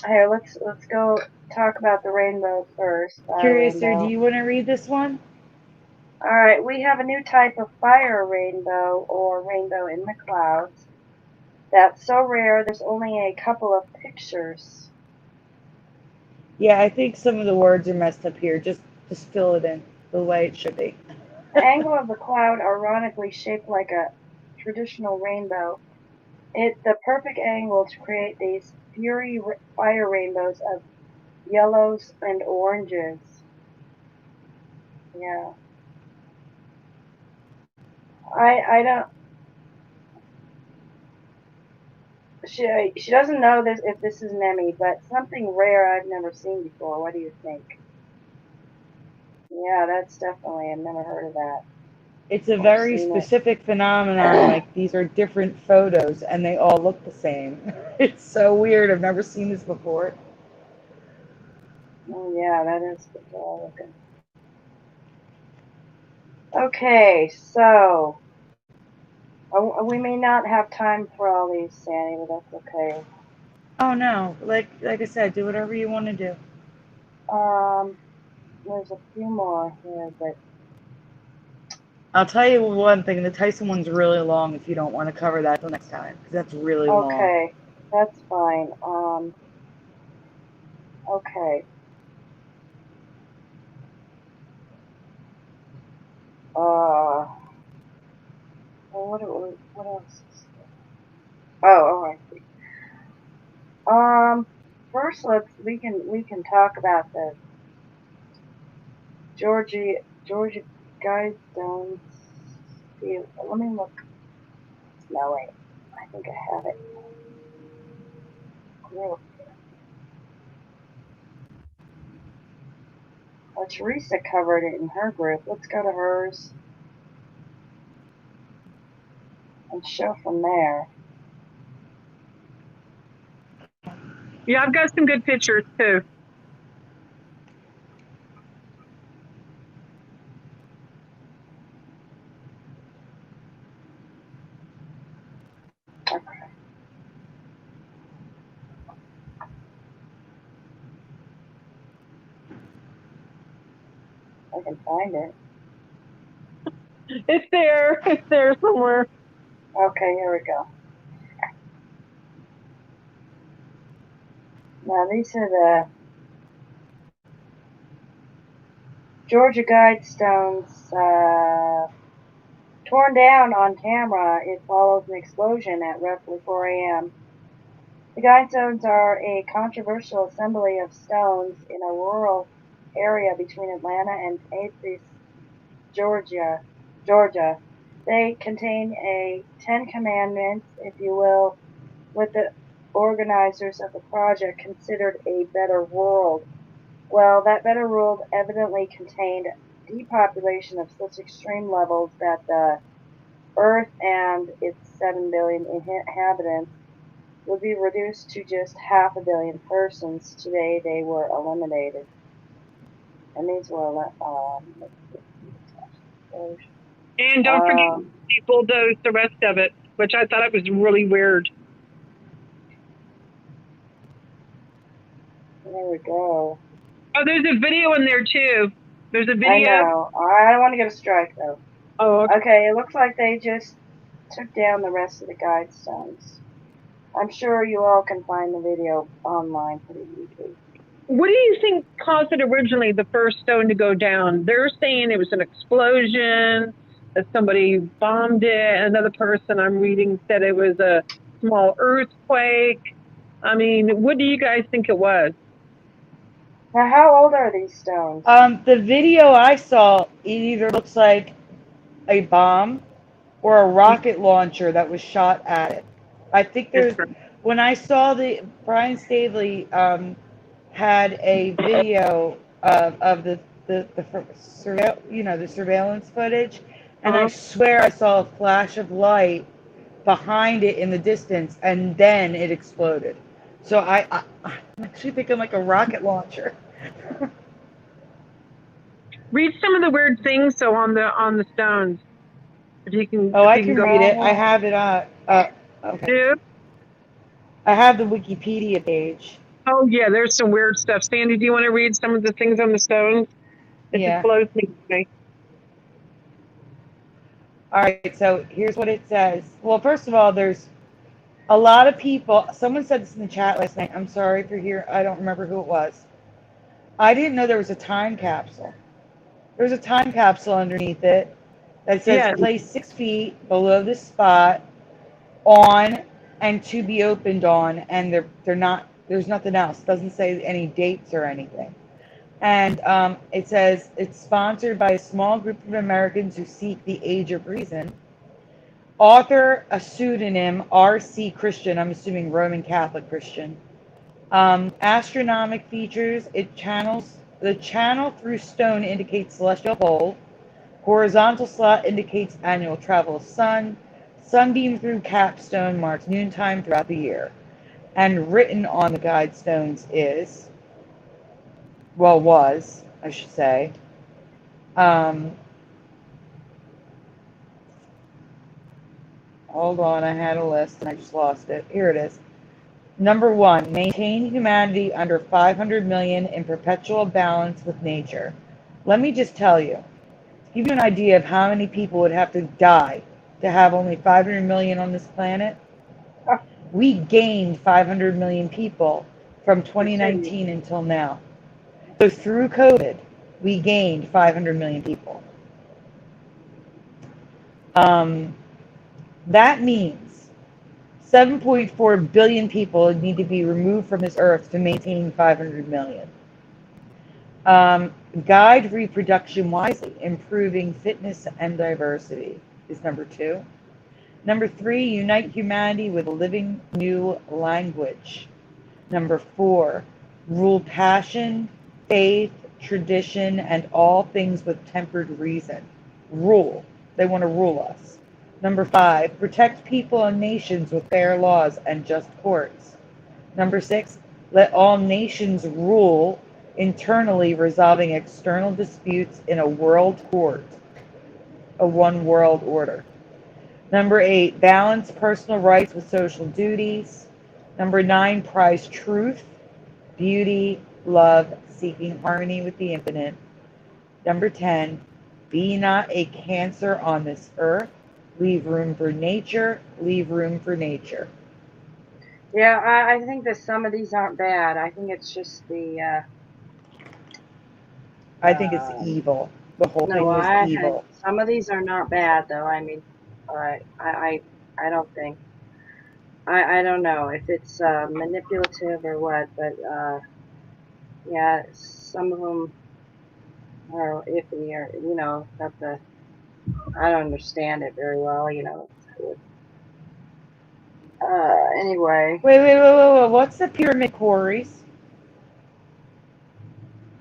S1: Here, let's go talk about the rainbow first.
S2: Curious, sir, do you want to read this one?
S1: All right, we have a new type of fire rainbow, or rainbow in the clouds, that's so rare there's only a couple of pictures.
S2: Yeah, I think some of the words are messed up here. Just fill it in the way it should be.
S1: The angle of the cloud, ironically shaped like a traditional rainbow, it's the perfect angle to create these fury fire rainbows of yellows and oranges. Yeah. I don't. She doesn't know this if this is Nemi, but something rare I've never seen before. What do you think? Yeah, that's definitely, I've never heard of that.
S2: It's a very specific phenomenon. Like, these are different photos and they all look the same. It's so weird. I've never seen this before.
S1: Oh yeah, that is bizarre looking. Okay, so we may not have time for all these, Sandy, but that's okay.
S2: Oh no, like I said, do whatever you want to do.
S1: There's a few more here, but
S2: I'll tell you one thing, the Tyson one's really long if you don't want to cover that till next time, because that's really long.
S1: okay, that's fine. Okay. What else is there? Oh, I see. First we can talk about the Georgia Guidestones. See, let me look. No, wait. I think I have it. Group. Oh, Teresa covered it in her group. Let's go to hers and show from there.
S3: Yeah, I've got some good pictures too.
S1: I can find it.
S3: It's there. It's there somewhere.
S1: Okay, here we go. Now these are the Georgia Guidestones, torn down on camera. It follows an explosion at roughly 4 a.m. The Guidestones are a controversial assembly of stones in a rural area between Atlanta and Athens, Georgia. They contain a 10 Commandments, if you will, what the organizers of the project considered a better world. Well, that better world evidently contained depopulation of such extreme levels that the Earth and its 7 billion inhabitants would be reduced to just 500 million persons. Today they were eliminated. And these were
S3: And don't forget, they bulldozed the rest of it, which I thought it was really weird.
S1: There we go.
S3: Oh, there's a video in there too. There's a video.
S1: I know. I don't want to get a strike though.
S3: Oh, okay.
S1: Okay, it looks like they just took down the rest of the Guidestones. I'm sure you all can find the video online pretty easily.
S3: What do you think caused it originally, the first stone to go down? They're saying it was an explosion, that somebody bombed it. Another person I'm reading said it was a small earthquake. I mean, what do you guys think it was?
S1: Now, how old are these stones?
S2: The video I saw, it either looks like a bomb or a rocket launcher that was shot at it. I think there's, when I saw Brian Stavely had a video of the surveillance footage, and I swear I saw a flash of light behind it in the distance, and then it exploded. So I'm actually thinking like a rocket launcher.
S3: Read some of the weird things so on the stones. If you can.
S2: Oh, I can read it. I have it okay.
S3: Dude?
S2: I have the Wikipedia page.
S3: Oh yeah, there's some weird stuff. Sandy, do you want to read some of the things on the stones? It just blows me.
S2: All right, so here's what it says. Well, first of all, there's a lot of people. Someone said this in the chat last night. I'm sorry for here. I don't remember who it was. I didn't know there was a time capsule. There's a time capsule underneath it that says place 6 feet below this spot on and to be opened on, and they're not. There's nothing else. It doesn't say any dates or anything. And it says it's sponsored by a small group of Americans who seek the age of reason. Author, a pseudonym, R.C. Christian, I'm assuming Roman Catholic Christian. Astronomic features, the channel through stone indicates celestial pole. Horizontal slot indicates annual travel of sun. Sunbeam through capstone marks noontime throughout the year. And written on the Guidestones was, I should say. Hold on, I had a list and I just lost it. Here it is. Number 1, maintain humanity under 500 million in perpetual balance with nature. Let me just tell you, to give you an idea of how many people would have to die to have only 500 million on this planet. We gained 500 million people from 2019 until now. So through COVID, we gained 500 million people. That means 7.4 billion people need to be removed from this earth to maintain 500 million. Guide reproduction wisely, improving fitness and diversity is number 2. Number 3, unite humanity with a living new language. Number 4, rule passion, faith, tradition, and all things with tempered reason. Rule. They want to rule us. Number 5, protect people and nations with fair laws and just courts. Number 6, let all nations rule internally, resolving external disputes in a world court, a one world order. Number 8, balance personal rights with social duties. Number 9, prize truth, beauty, love, seeking harmony with the infinite. Number 10, be not a cancer on this earth. Leave room for nature. Leave room for nature.
S1: Yeah, I think that some of these aren't bad. I think it's just the
S2: I think it's evil. The whole
S1: no.
S2: thing was evil.
S1: Some of these are not bad though. I mean, I don't think. I don't know if it's manipulative or what, but yeah, some of them are iffy, or got the I don't understand it very well, Anyway,
S2: Wait. What's the pyramid quarries?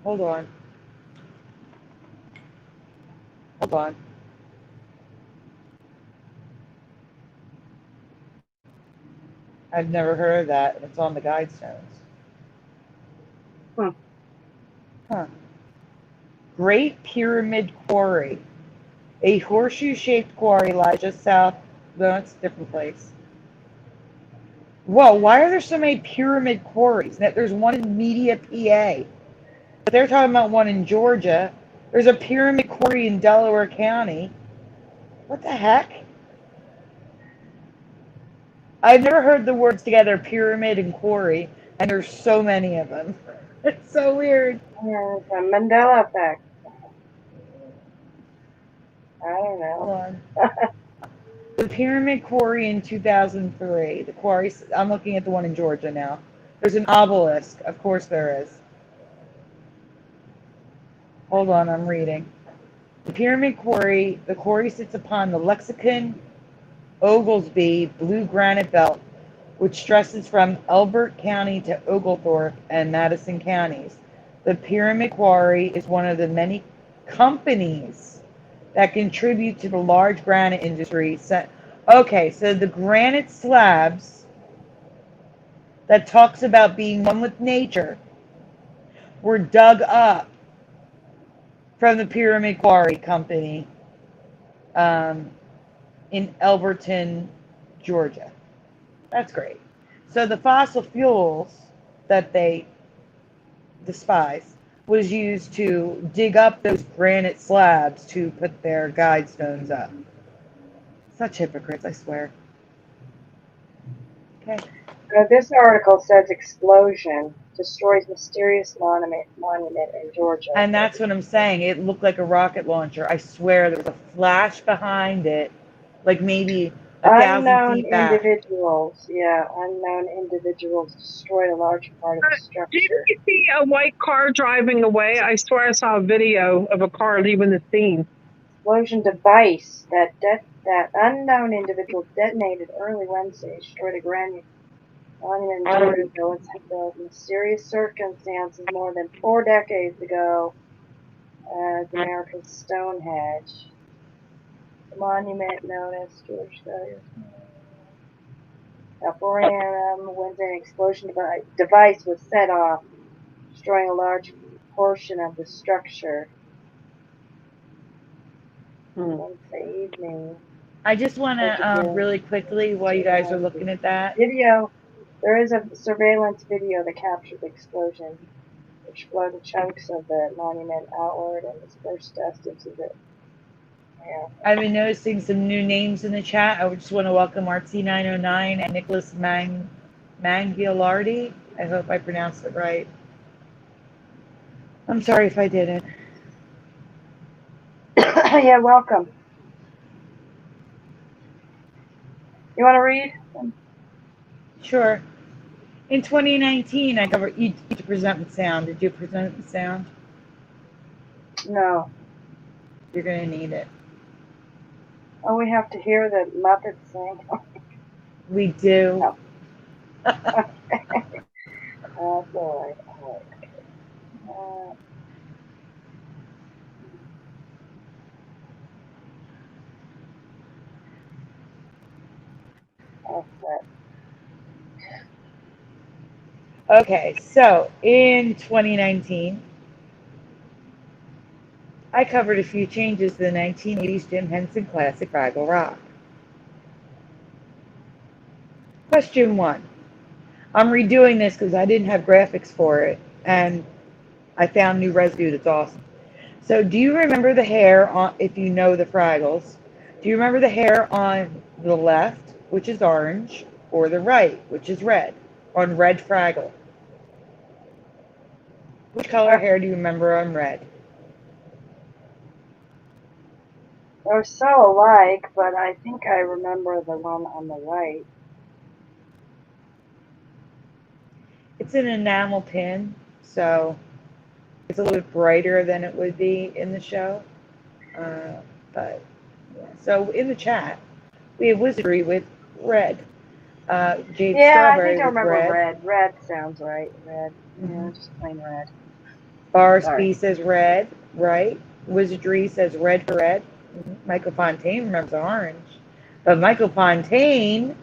S2: Hold on. Hold on. I've never heard of that. It's on the guide stones. Huh. Great Pyramid Quarry. A horseshoe-shaped quarry lies just south. No, it's a different place. Whoa, why are there so many pyramid quarries? There's one in Media, PA. But they're talking about one in Georgia. There's a pyramid quarry in Delaware County. What the heck? I've never heard the words together, pyramid and quarry, and there's so many of them. It's so weird.
S1: yeah, the Mandela Effect. I don't
S2: Hold
S1: know.
S2: on. The pyramid quarry in 2003. The quarry, I'm looking at the one in Georgia now. There's an obelisk. Of course there is. Hold on, I'm reading. The pyramid quarry, the quarry sits upon the Lexington Oglesby Blue Granite Belt, which stretches from Elbert County to Oglethorpe and Madison counties. The pyramid quarry is one of the many companies that contribute to the large granite industry. Okay, so the granite slabs that talks about being one with nature were dug up from the Pyramid Quarry Company in Elberton, Georgia. That's great. So the fossil fuels that they despise was used to dig up those granite slabs to put their guide stones up. Such hypocrites, I swear. Okay.
S1: This article says explosion destroys mysterious monument in Georgia.
S2: And that's what I'm saying. It looked like a rocket launcher. I swear there was a flash behind it, like maybe 1,000 feet back.
S1: Unknown individuals destroyed a large part of the structure.
S3: Didn't you see a white car driving away? I swear I saw a video of a car leaving the scene.
S1: Explosion device that unknown individual detonated early Wednesday destroyed a granite monument in Georgia village mysterious circumstances more than 4 decades ago as America's Stonehenge. The monument known as Georgia Wednesday, an explosion device was set off, destroying a large portion of the structure. Wednesday evening.
S2: I just want to really quickly, while you guys are looking at that.
S1: There is a surveillance video that captured the explosion, which floated chunks of the monument outward and dispersed dust into the air.
S2: I've been noticing some new names in the chat. I just want to welcome RT909 and Nicholas Mangialardi. I hope I pronounced it right. I'm sorry if I didn't.
S1: Yeah, welcome. You want to read?
S2: Sure. In 2019, I covered you to present with sound. Did you present with sound?
S1: No.
S2: You're going to need it.
S1: Oh, we have to hear the Muppets sing.
S2: We do.
S1: No. Okay. That's all right.
S2: Okay, so in 2019, I covered a few changes to the 1980s Jim Henson classic Fraggle Rock. Question 1. I'm redoing this because I didn't have graphics for it, and I found new residue that's awesome. So do you remember the hair on, if you know the Fraggles, do you remember the hair on the left, which is orange, or the right, which is red, on red Fraggle? Which color hair do you remember on red?
S1: They're so alike, but I think I remember the one on the right.
S2: It's an enamel pin, so it's a little bit brighter than it would be in the show. But yeah. So in the chat, we have Wizardry with red, Jade
S1: Yeah, I
S2: Strawberry
S1: think I
S2: with
S1: remember
S2: red.
S1: red. Red sounds right. Red.
S2: Mm-hmm.
S1: Yeah, just plain red.
S2: Bars
S1: Sorry.
S2: B says red, right? Wizardry says red for red. Michael Fontaine remembers orange. But Michael Fontaine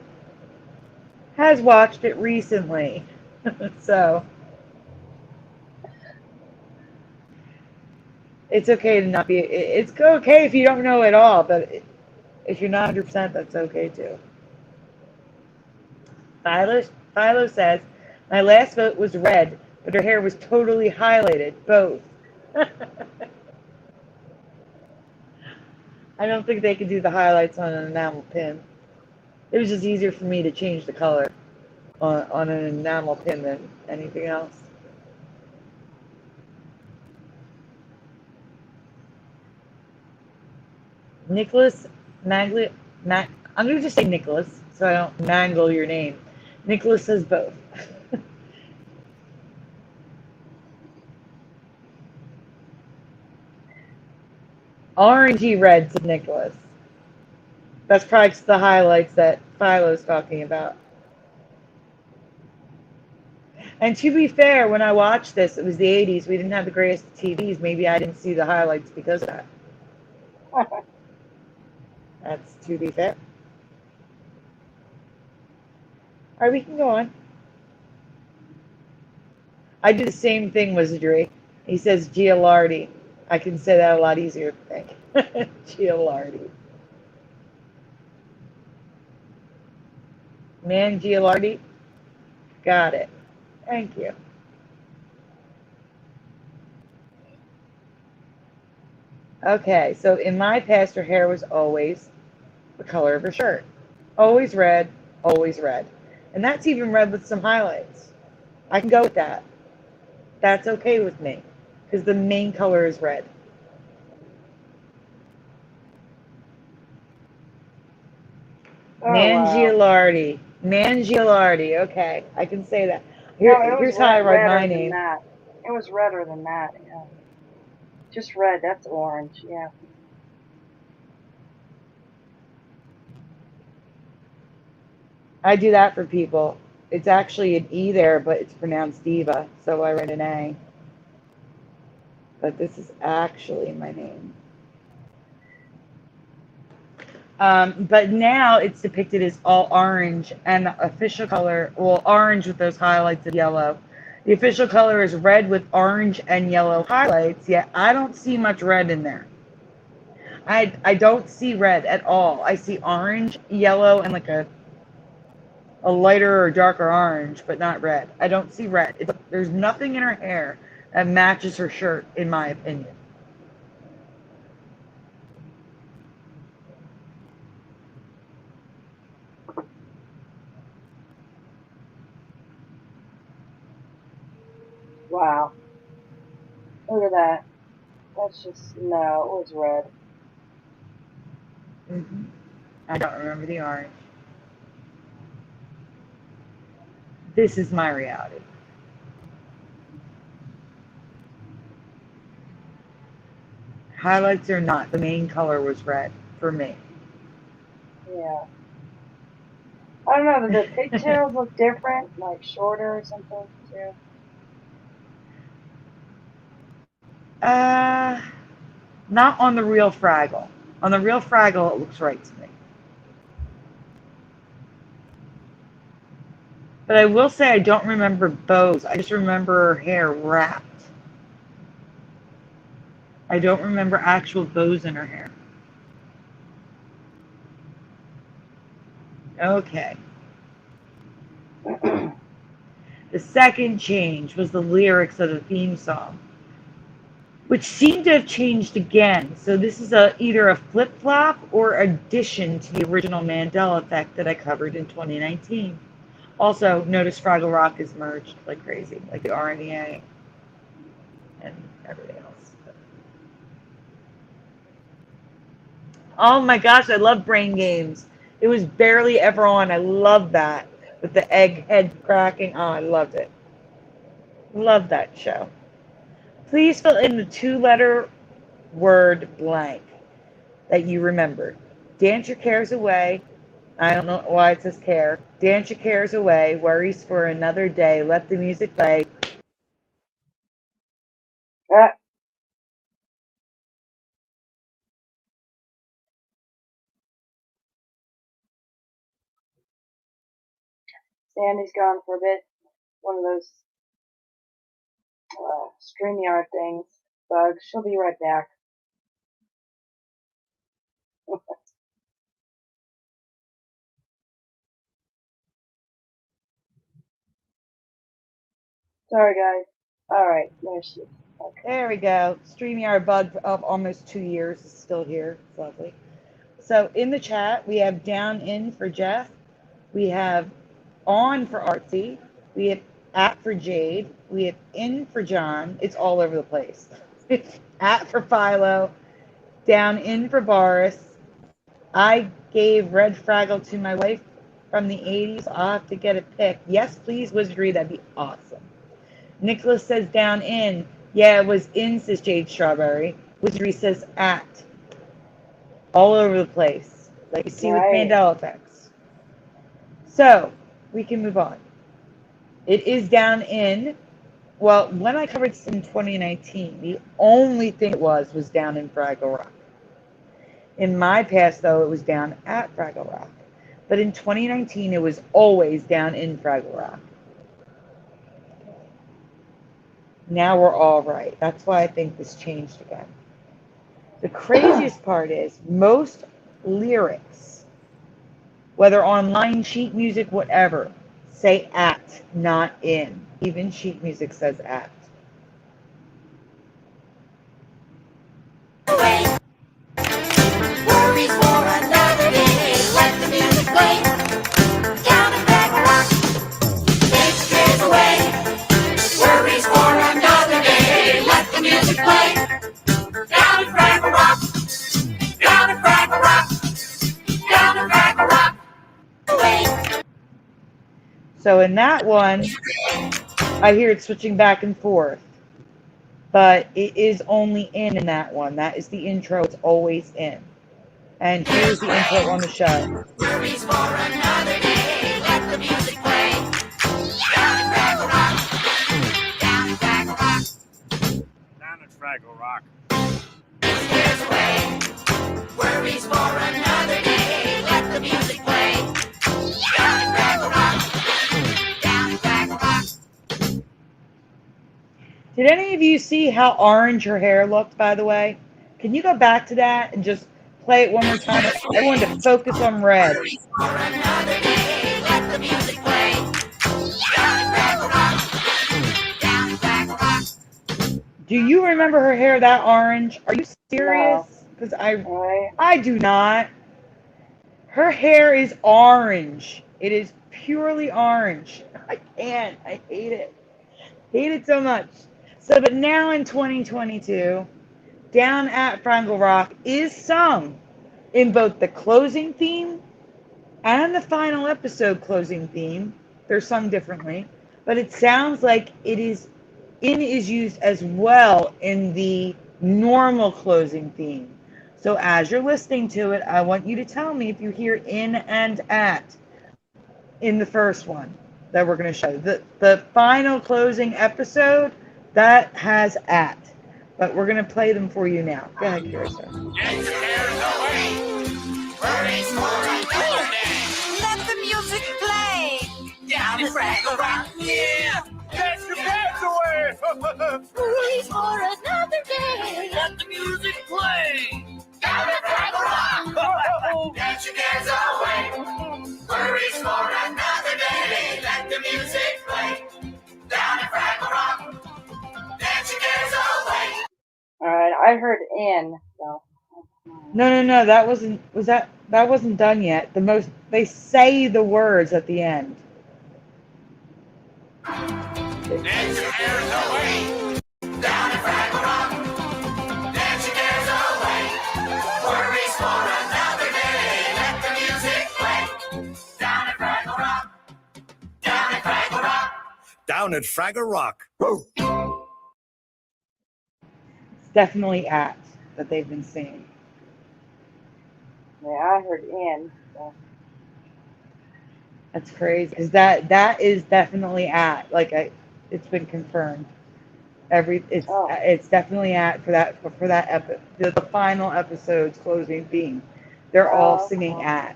S2: has watched it recently. So it's okay to not be, it's okay if you don't know at all, but if you're not 100%, that's okay too. Philo says, my last vote was red, but her hair was totally highlighted, both. I don't think they could do the highlights on an enamel pin. It was just easier for me to change the color on an enamel pin than anything else. Nicholas Magli, I'm going to just say Nicholas so I don't mangle your name. Nicholas says both. Orangey red to Nicholas. That's probably the highlights that Philo's talking about. And to be fair, when I watched this, it was the 80s. We didn't have the greatest TVs. Maybe I didn't see the highlights because of that. That's to be fair. All right, we can go on. I do the same thing, Wizardry. He says Gialardi. I can say that a lot easier, I think. Gialardi. Man Gialardi? Got it. Thank you. Okay, so in my past, her hair was always the color of her shirt. Always red, always red. And that's even red with some highlights. I can go with that. That's okay with me because the main color is red.
S1: Oh,
S2: Mangialardi. Wow. Mangialardi. Okay, I can say that. Here's how I write my name.
S1: That. It was redder than that, yeah. Just red, that's orange, yeah.
S2: I do that for people. It's actually an E there, but it's pronounced diva, so I write an A. But this is actually my name. But now it's depicted as all orange, and the official color, well, orange with those highlights of yellow. The official color is red with orange and yellow highlights, yet I don't see much red in there. I don't see red at all. I see orange, yellow, and like a lighter or darker orange, but not red. I don't see red. There's nothing in her hair that matches her shirt, in my opinion.
S1: Wow. Look at that. That's just, no, it was red.
S2: Mm-hmm. I don't remember the orange. This is my reality. Highlights or not, the main color was red for me.
S1: Yeah. I don't know, the pigtails look different, like shorter or something, too?
S2: Not on the real Fraggle. On the real Fraggle, it looks right to me. But I will say I don't remember bows. I just remember her hair wrapped. I don't remember actual bows in her hair. Okay. The second change was the lyrics of the theme song. which seem to have changed again. So this is either a flip-flop or addition to the original Mandela Effect that I covered in 2019. Also, notice Fraggle Rock is merged like crazy, like the RNEA and everything else. Oh my gosh, I love Brain Games. It was barely ever on. I love that. With the egg head cracking. Oh, I loved it. Love that show. Please fill in the 2-letter word blank that you remembered. Dance your cares away. I don't know why it says care. Dance your cares away. Worries for another day. Let the music play.
S1: Sandy's gone for a bit. One of those StreamYard things. Bugs. She'll be right back. Sorry, guys. All right, there she is. Okay.
S2: There we go. StreamYard bug of almost 2 years is still here. It's lovely. So in the chat, we have down in for Jeff. We have on for Artsy. We have at for Jade. We have in for John. It's all over the place. At for Philo. Down in for Boris. I gave Red Fraggle to my wife from the 80s. I'll have to get a pic. Yes, please, Wizardry. That'd be awesome. Nicholas says down in. Yeah, it was in, says Jade Strawberry. Wizardry says at. All over the place. Like you see with Mandela Effects. So, we can move on. It is down in. Well, when I covered this in 2019, the only thing it was down in Fraggle Rock. In my past, though, it was down at Fraggle Rock. But in 2019, it was always down in Fraggle Rock. Now we're all right. That's why I think this changed again. The craziest part is most lyrics, whether online, sheet music, whatever, say at, not in. Even sheet music says at.
S4: Worries for another day. Let the music play. Down in Fraggle Rock. Take your cares away. Worries for another day. Let the music play. Down in Fraggle Rock. Down in Fraggle Rock. Down in Fraggle Rock. Away.
S2: So in that one, I hear it switching back and forth. But it is only in that one. That is the intro. It's always in. And here's the intro on the show.
S4: Worries for another day. Let the music play. Down in Fraggle Rock. Down in Fraggle Rock.
S5: Down in Fraggle Rock.
S4: Cares away. Worries for another day. Let the music play. Down in Fraggle Rock. Down in Fraggle Rock.
S2: Did any of you see how orange her hair looked, by the way? Can you go back to that and just play it one more time? I wanted to focus on red.
S4: Worries for another day. Let the music play. Down in Fraggle Rock. Down in Fraggle Rock.
S2: Do you remember her hair that orange? Are you serious? Because I do not. Her hair is orange. It is purely orange. I can't. I hate it. Hate it so much. So, but now in 2022, Down at Fraggle Rock is sung in both the closing theme and the final episode closing theme. They're sung differently, but it sounds like it is used as well in the normal closing theme. So as you're listening to it, I want you to tell me if you hear in and at in the first one that we're going to show. The final closing episode, that has at. But we're going to play them for you now. Go ahead, Carissa.
S4: Worries for another day. Let the music play. Down in Fraggle Rock.
S5: Yeah! Get your cares away!
S4: Worries for another day.
S5: Let the music play!
S4: Down in Fraggle Rock. Get your cares away. Worries for another day. Let the music play. Down in Fraggle Rock. Get your cares away.
S1: All I heard in, so.
S2: No, that wasn't, that wasn't done yet. They say the words at the end.
S5: Dance your cares away. Down in Fraggle Rock. Dance your cares away. Worries for another day. Let the music play. Down at Fraggle Rock. Down at Fraggle Rock. Down at Fraggle Rock.
S2: It's definitely at that they've been singing.
S1: Yeah, I heard in. So.
S2: That's crazy because that is definitely at, like, it's been confirmed. It's definitely at for that the final episode's closing theme. They're all singing at.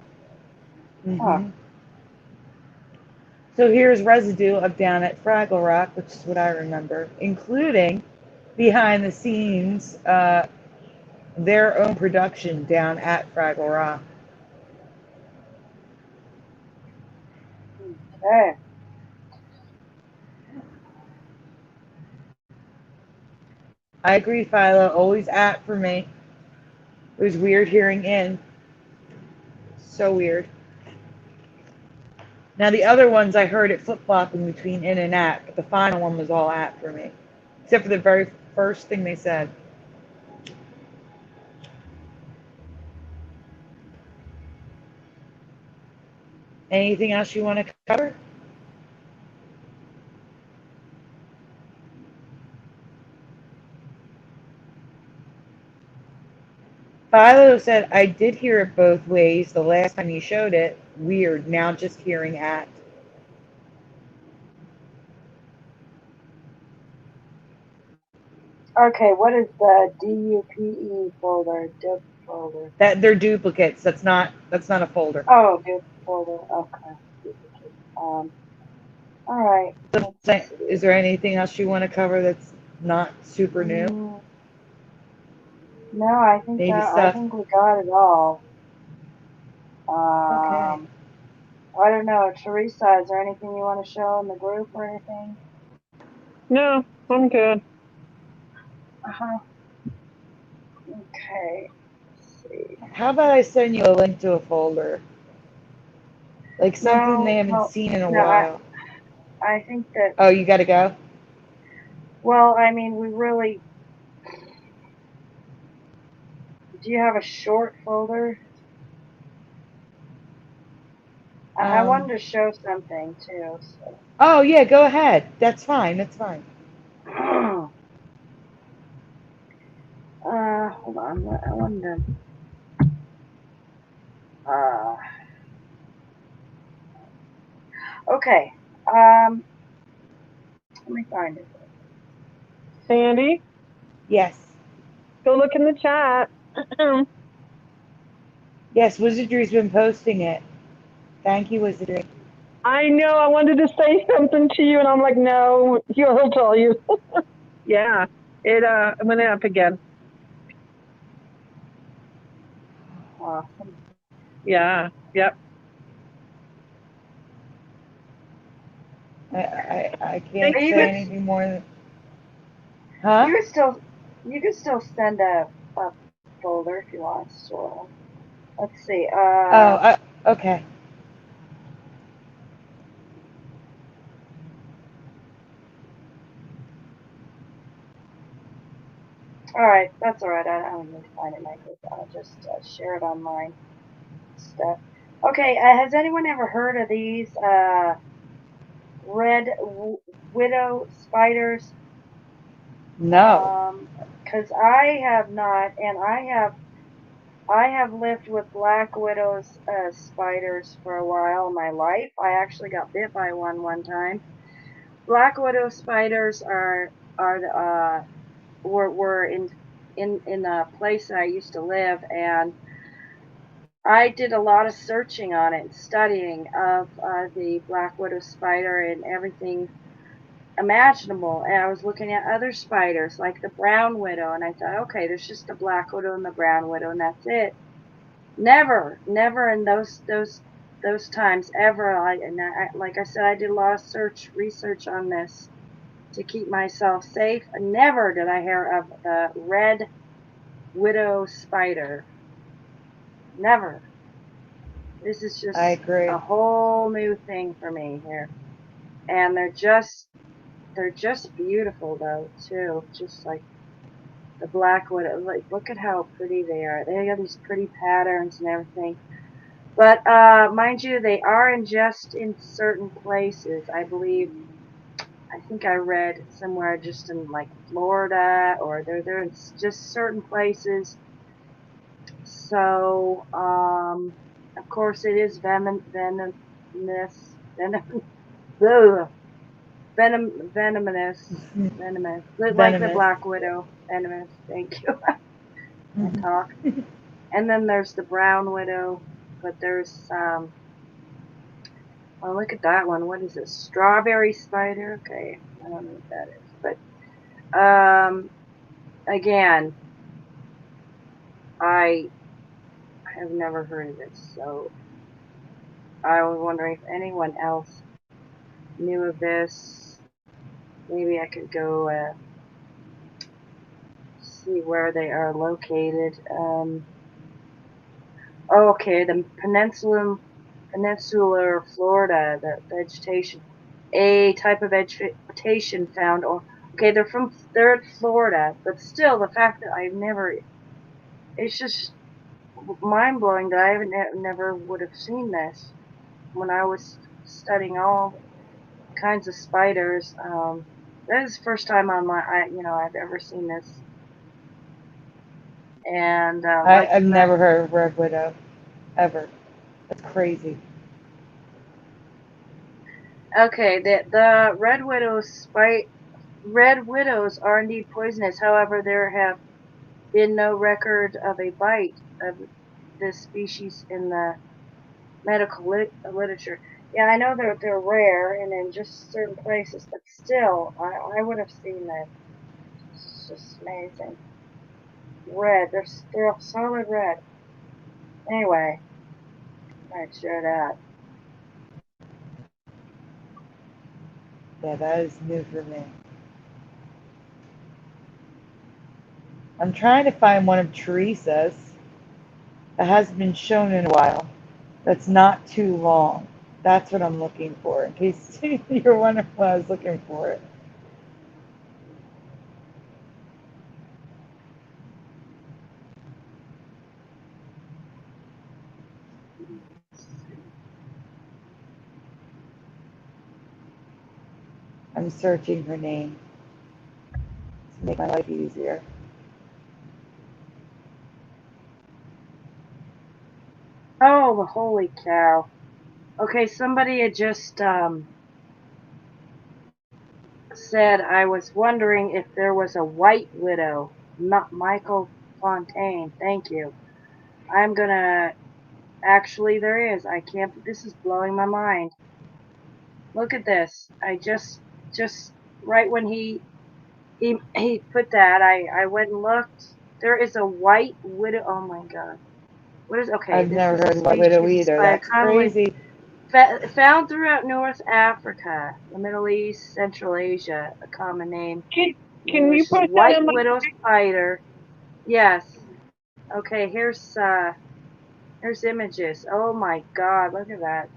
S1: Huh.
S2: So here's residue of Down at Fraggle Rock, which is what I remember, including behind the scenes, their own production down at Fraggle Rock.
S1: Okay.
S2: I agree, Philo. Always at for me. It was weird hearing in. So weird. Now the other ones I heard it flip-flopping between in and at, but the final one was all at for me. Except for the very first thing they said. Anything else you want to cover? Philo said, I did hear it both ways the last time you showed it. Weird. Now just hearing at.
S1: Okay, what is the DUPE folder? Dup folder.
S2: That they're duplicates. That's not a folder.
S1: Oh, dup folder. Okay. Duplicate. All right.
S2: Is there anything else you want to cover that's not super new?
S1: No, I think
S2: Maybe
S1: I
S2: stuff.
S1: think we got it all.
S2: Okay.
S1: I don't know, Teresa, is there anything you want to show in the group or anything?
S3: No, I'm good.
S1: Okay. Let's see.
S2: How about I send you a link to a folder? Like something they haven't seen in a while.
S1: I think that.
S2: Oh, you got to go?
S1: Well, I mean, we really. Do you have a short folder? I wanted to show something too. So.
S2: Oh, yeah, go ahead. That's fine. That's fine.
S1: Hold on. I wanted to. Okay. Let me find it.
S3: Sandy?
S2: Yes.
S3: Go look in the chat.
S2: Yes, Wizardry's been posting it. Thank you, Wizardry.
S3: I know. I wanted to say something to you, and I'm like, no, he'll tell you. Yeah, it went up again.
S1: Awesome.
S3: Yeah. Yep.
S2: I can't say anything more than. Huh?
S1: You could still send a folder if you want. So let's see.
S2: Okay.
S1: All right, that's all right. I don't need to find it like this. I'll just share it online. Stuff. Okay. Has anyone ever heard of these red widow spiders?
S2: No.
S1: Because I have not, and I have lived with black widows spiders for a while in my life. I actually got bit by one time. Black widow spiders were in a place that I used to live, and I did a lot of searching on it, studying of the black widow spider and everything imaginable. And I was looking at other spiders like the brown widow, and I thought, okay, there's just the black widow and the brown widow, and that's it. Never in those times ever. Like I said, I did a lot of research on this to keep myself safe. Never did I hear of the red widow spider. Never. This is just
S2: I agree.
S1: a whole new thing for me here. And they're just beautiful though too. Just like the black widow. Like, look at how pretty they are. They have these pretty patterns and everything. But mind you, they are just in certain places. I believe. I think I read somewhere just in like Florida, or they're in just certain places. So of course it is venomous, like the
S2: Venomous.
S1: black widow, venomous. Thank you. I talk. And then there's the brown widow, but there's oh, look at that one. What is it? Strawberry spider. Okay, I don't know what that is, but again, I have never heard of this, so I was wondering if anyone else knew of this. Maybe I could go see where they are located. Okay, the peninsular Florida, the vegetation, a type of vegetation found. Okay, they're in Florida, but still, the fact that I've never, it's just mind blowing that I never would have seen this when I was studying all kinds of spiders. That is the first time I've ever seen this. And
S2: I've never heard of red widow, ever. That's crazy.
S1: Okay, the red widows are indeed poisonous. However, there have been no record of a bite of this species in the medical literature. Yeah, I know they're rare and in just certain places, but still, I would have seen that. It's just amazing. Red, they're a solid red. Anyway, I'd share that.
S2: Yeah, that is new for me. I'm trying to find one of Teresa's that hasn't been shown in a while. That's not too long. That's what I'm looking for, in case you're wondering what I was looking for. I'm searching her name to make my life easier.
S1: Oh, holy cow. Okay, somebody had just said I was wondering if there was a white widow. Not Michael Fontaine. Thank you. I'm gonna. Actually, there is. I can't. This is blowing my mind. Look at this. I just right when he put that, I went and looked. There is a white widow. Oh my god. What is okay?
S2: I've
S1: This
S2: never
S1: is a
S2: heard of white widow
S1: species
S2: either.
S1: by
S2: That's
S1: commonly
S2: crazy.
S1: found throughout North Africa, the Middle East, Central Asia. A common name.
S3: Can you
S1: English
S3: put that
S1: white
S3: in my?
S1: widow spider. Yes. Okay. Here's images. Oh my god. Look at that.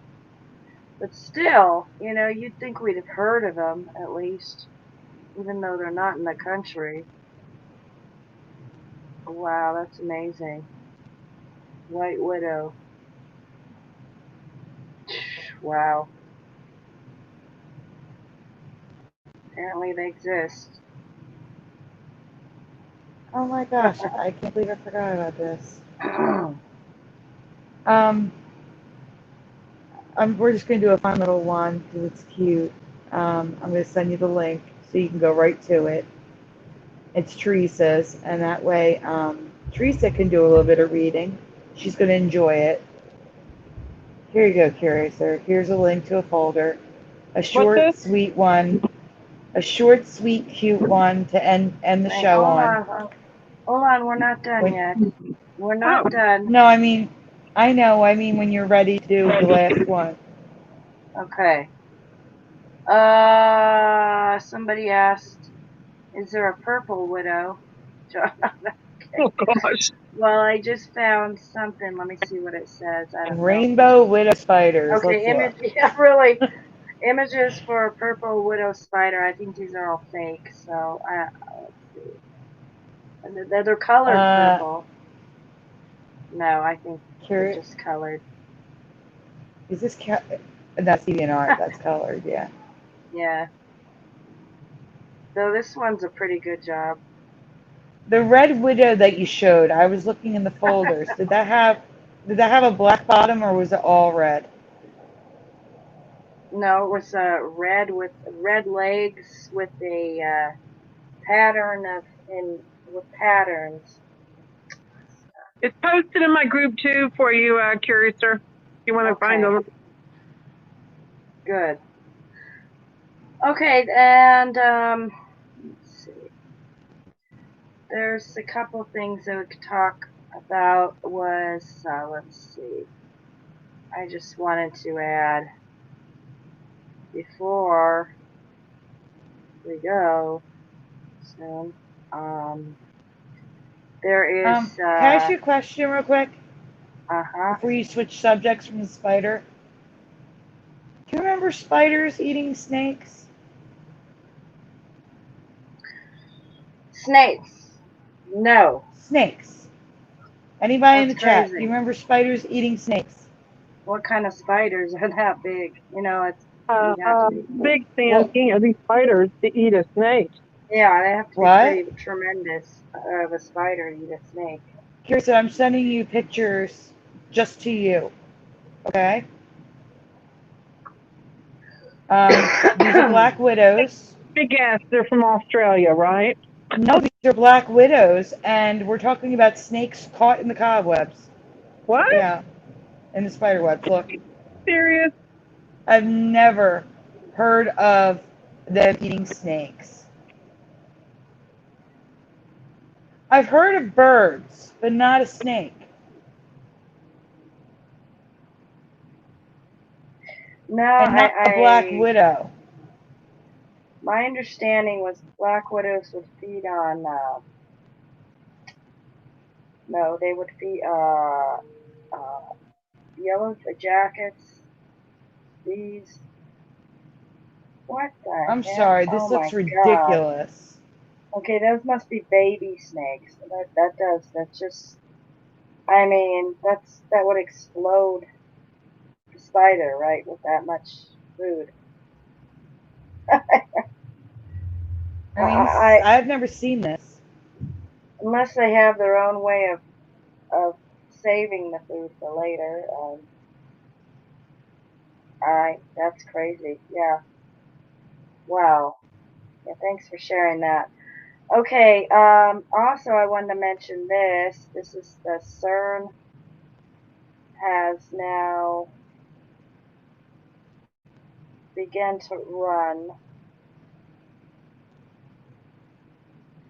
S1: But still, you'd think we'd have heard of them at least, even though they're not in the country. Wow, that's amazing. White widow. Wow. Apparently they exist.
S2: Oh my gosh, I can't believe I forgot about this. Um, we're just going to do a fun little one because it's cute. I'm going to send you the link so you can go right to it. It's Teresa's, and that way Teresa can do a little bit of reading. She's going to enjoy it. Here you go, Curator. Here's a link to a folder. A short, sweet one. A short, sweet, cute one to end the show on.
S1: Hold on, we're not done yet. We're not done.
S2: No, I mean when you're ready to do the last one.
S1: Okay. Somebody asked, is there a purple widow?
S3: Oh gosh.
S1: Well, I just found something. Let me see what it says. I don't know.
S2: Rainbow widow spiders.
S1: Okay,
S2: Let's look.
S1: yeah, really. Images for purple widow spider. I think these are all fake. So let's see. And they're colored purple. No, I think they're just colored.
S2: Is this that's DeviantArt? That's colored, yeah.
S1: Yeah. Though this one's a pretty good job.
S2: The red widow that you showed, I was looking in the folders. Did that have a black bottom or was it all red?
S1: No, it was red with red legs with a pattern with patterns.
S3: It's posted in my group too for you, Curiouser. If you want to find them.
S1: Good. Okay, and let's see. There's a couple things that we could talk about. Let's see. I just wanted to add before we go soon. There is.
S2: Can I ask you a question real quick?
S1: Before
S2: you switch subjects from the spider. Do you remember spiders eating snakes?
S1: Snakes. No.
S2: Snakes. Anybody in the chat?
S1: Crazy.
S2: Do you remember spiders eating snakes?
S1: What kind of spiders are that big? You know, it's
S3: big Sandy. These spiders to eat a snake.
S1: Yeah, they have to be pretty tremendous of a spider to eat a snake.
S2: Kirsten, I'm sending you pictures just to you. Okay? These are black widows.
S3: Big ass. They're from Australia, right?
S2: No, these are black widows, and we're talking about snakes caught in the cobwebs.
S3: What?
S2: Yeah, in the spider webs. Look.
S3: Serious?
S2: I've never heard of them eating snakes. I've heard of birds, but not a snake.
S1: No,
S2: and not a black widow.
S1: My understanding was black widows would feed on. No, they would feed yellow jackets. These. What the
S2: I'm
S1: heck?
S2: sorry, this looks ridiculous.
S1: God. Okay, those must be baby snakes. That's just. I mean, that would explode the spider, right, with that much food.
S2: I've never seen this.
S1: Unless they have their own way of saving the food for later. That's crazy. Yeah. Wow. Yeah, thanks for sharing that. Okay, also I wanted to mention this. This is the CERN has now begun to run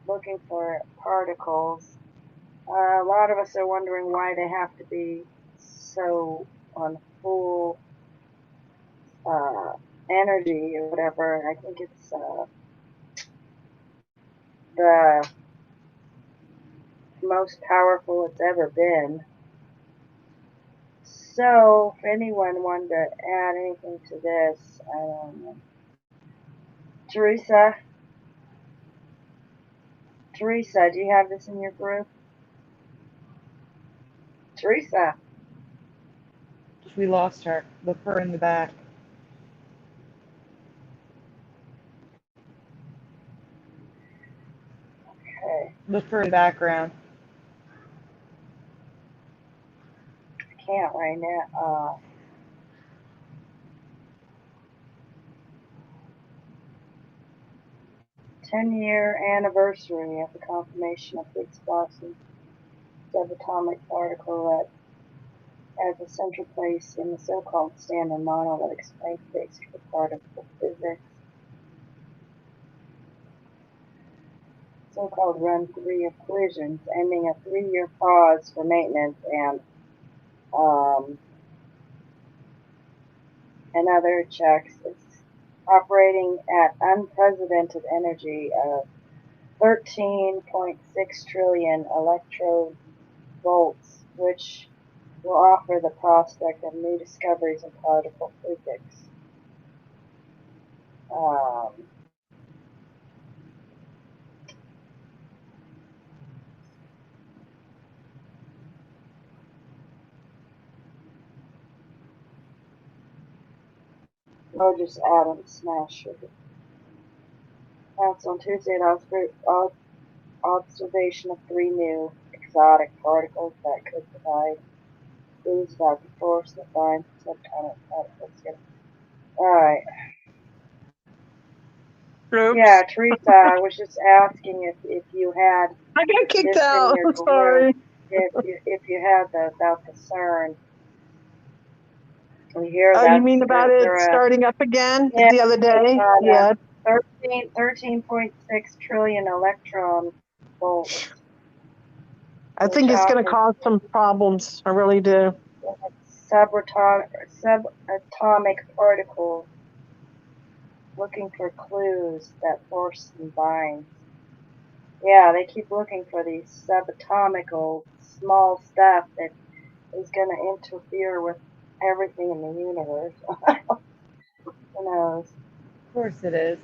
S1: looking for particles. A lot of us are wondering why they have to be so on full energy or whatever. I think it's the most powerful it's ever been. So, if anyone wanted to add anything to this, I don't know. Teresa, do you have this in your group? Teresa.
S2: We lost her. Look for her in the back.
S1: Okay.
S2: Look for her in the background.
S1: I can't right now. 10-year anniversary of the confirmation of Higgs boson subatomic particle that has a central place in the so-called Standard Model that explains basic particle physics. So-called run 3 of collisions, ending a 3-year pause for maintenance and other checks. It's operating at unprecedented energy of 13.6 trillion electrode volts, which will offer the prospect of new discoveries in particle physics. Largest atom smash. Announced on Tuesday an observation of 3 new exotic particles that could provide clues about the force that binds subatomic particles together. Alright.
S3: Oops.
S1: Yeah, Teresa, I was just asking if you had
S3: I got kicked
S1: this in
S3: out.
S1: your
S3: I'm sorry.
S1: if you had about the CERN. We hear
S3: Oh,
S1: that
S3: you mean about it starting up again
S1: yeah,
S3: the other day? Yeah.
S1: 13.6 trillion electron volts.
S3: I think it's going to cause some problems. I really do.
S1: Subatomic particles looking for clues that force and binds. Yeah, they keep looking for these subatomical small stuff that is going to interfere with everything in the universe. Who knows?
S2: Of course it is.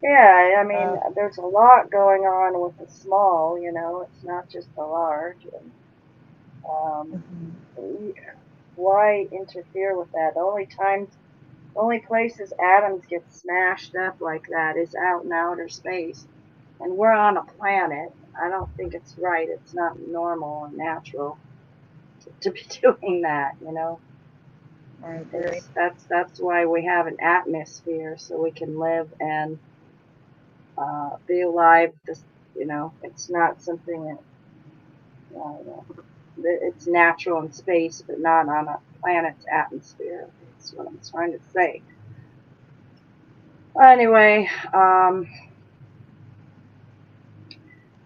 S1: Yeah, I mean, there's a lot going on with the small, you know, it's not just the large. And, why interfere with that? The only places atoms get smashed up like that is out in outer space. And we're on a planet. I don't think it's right. It's not normal and natural to be doing that, you know.
S2: I agree.
S1: That's why we have an atmosphere, so we can live and be alive. This, you know, it's not something that, it's natural in space, but not on a planet's atmosphere. That's what I'm trying to say. Anyway,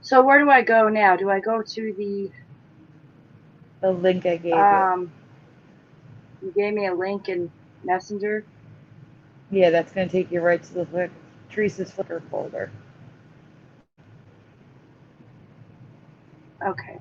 S1: so where do I go now? Do I go to
S2: the link I gave you?
S1: You gave me a link in Messenger?
S2: Yeah, that's going to take you right to the Teresa's Flickr folder.
S1: Okay.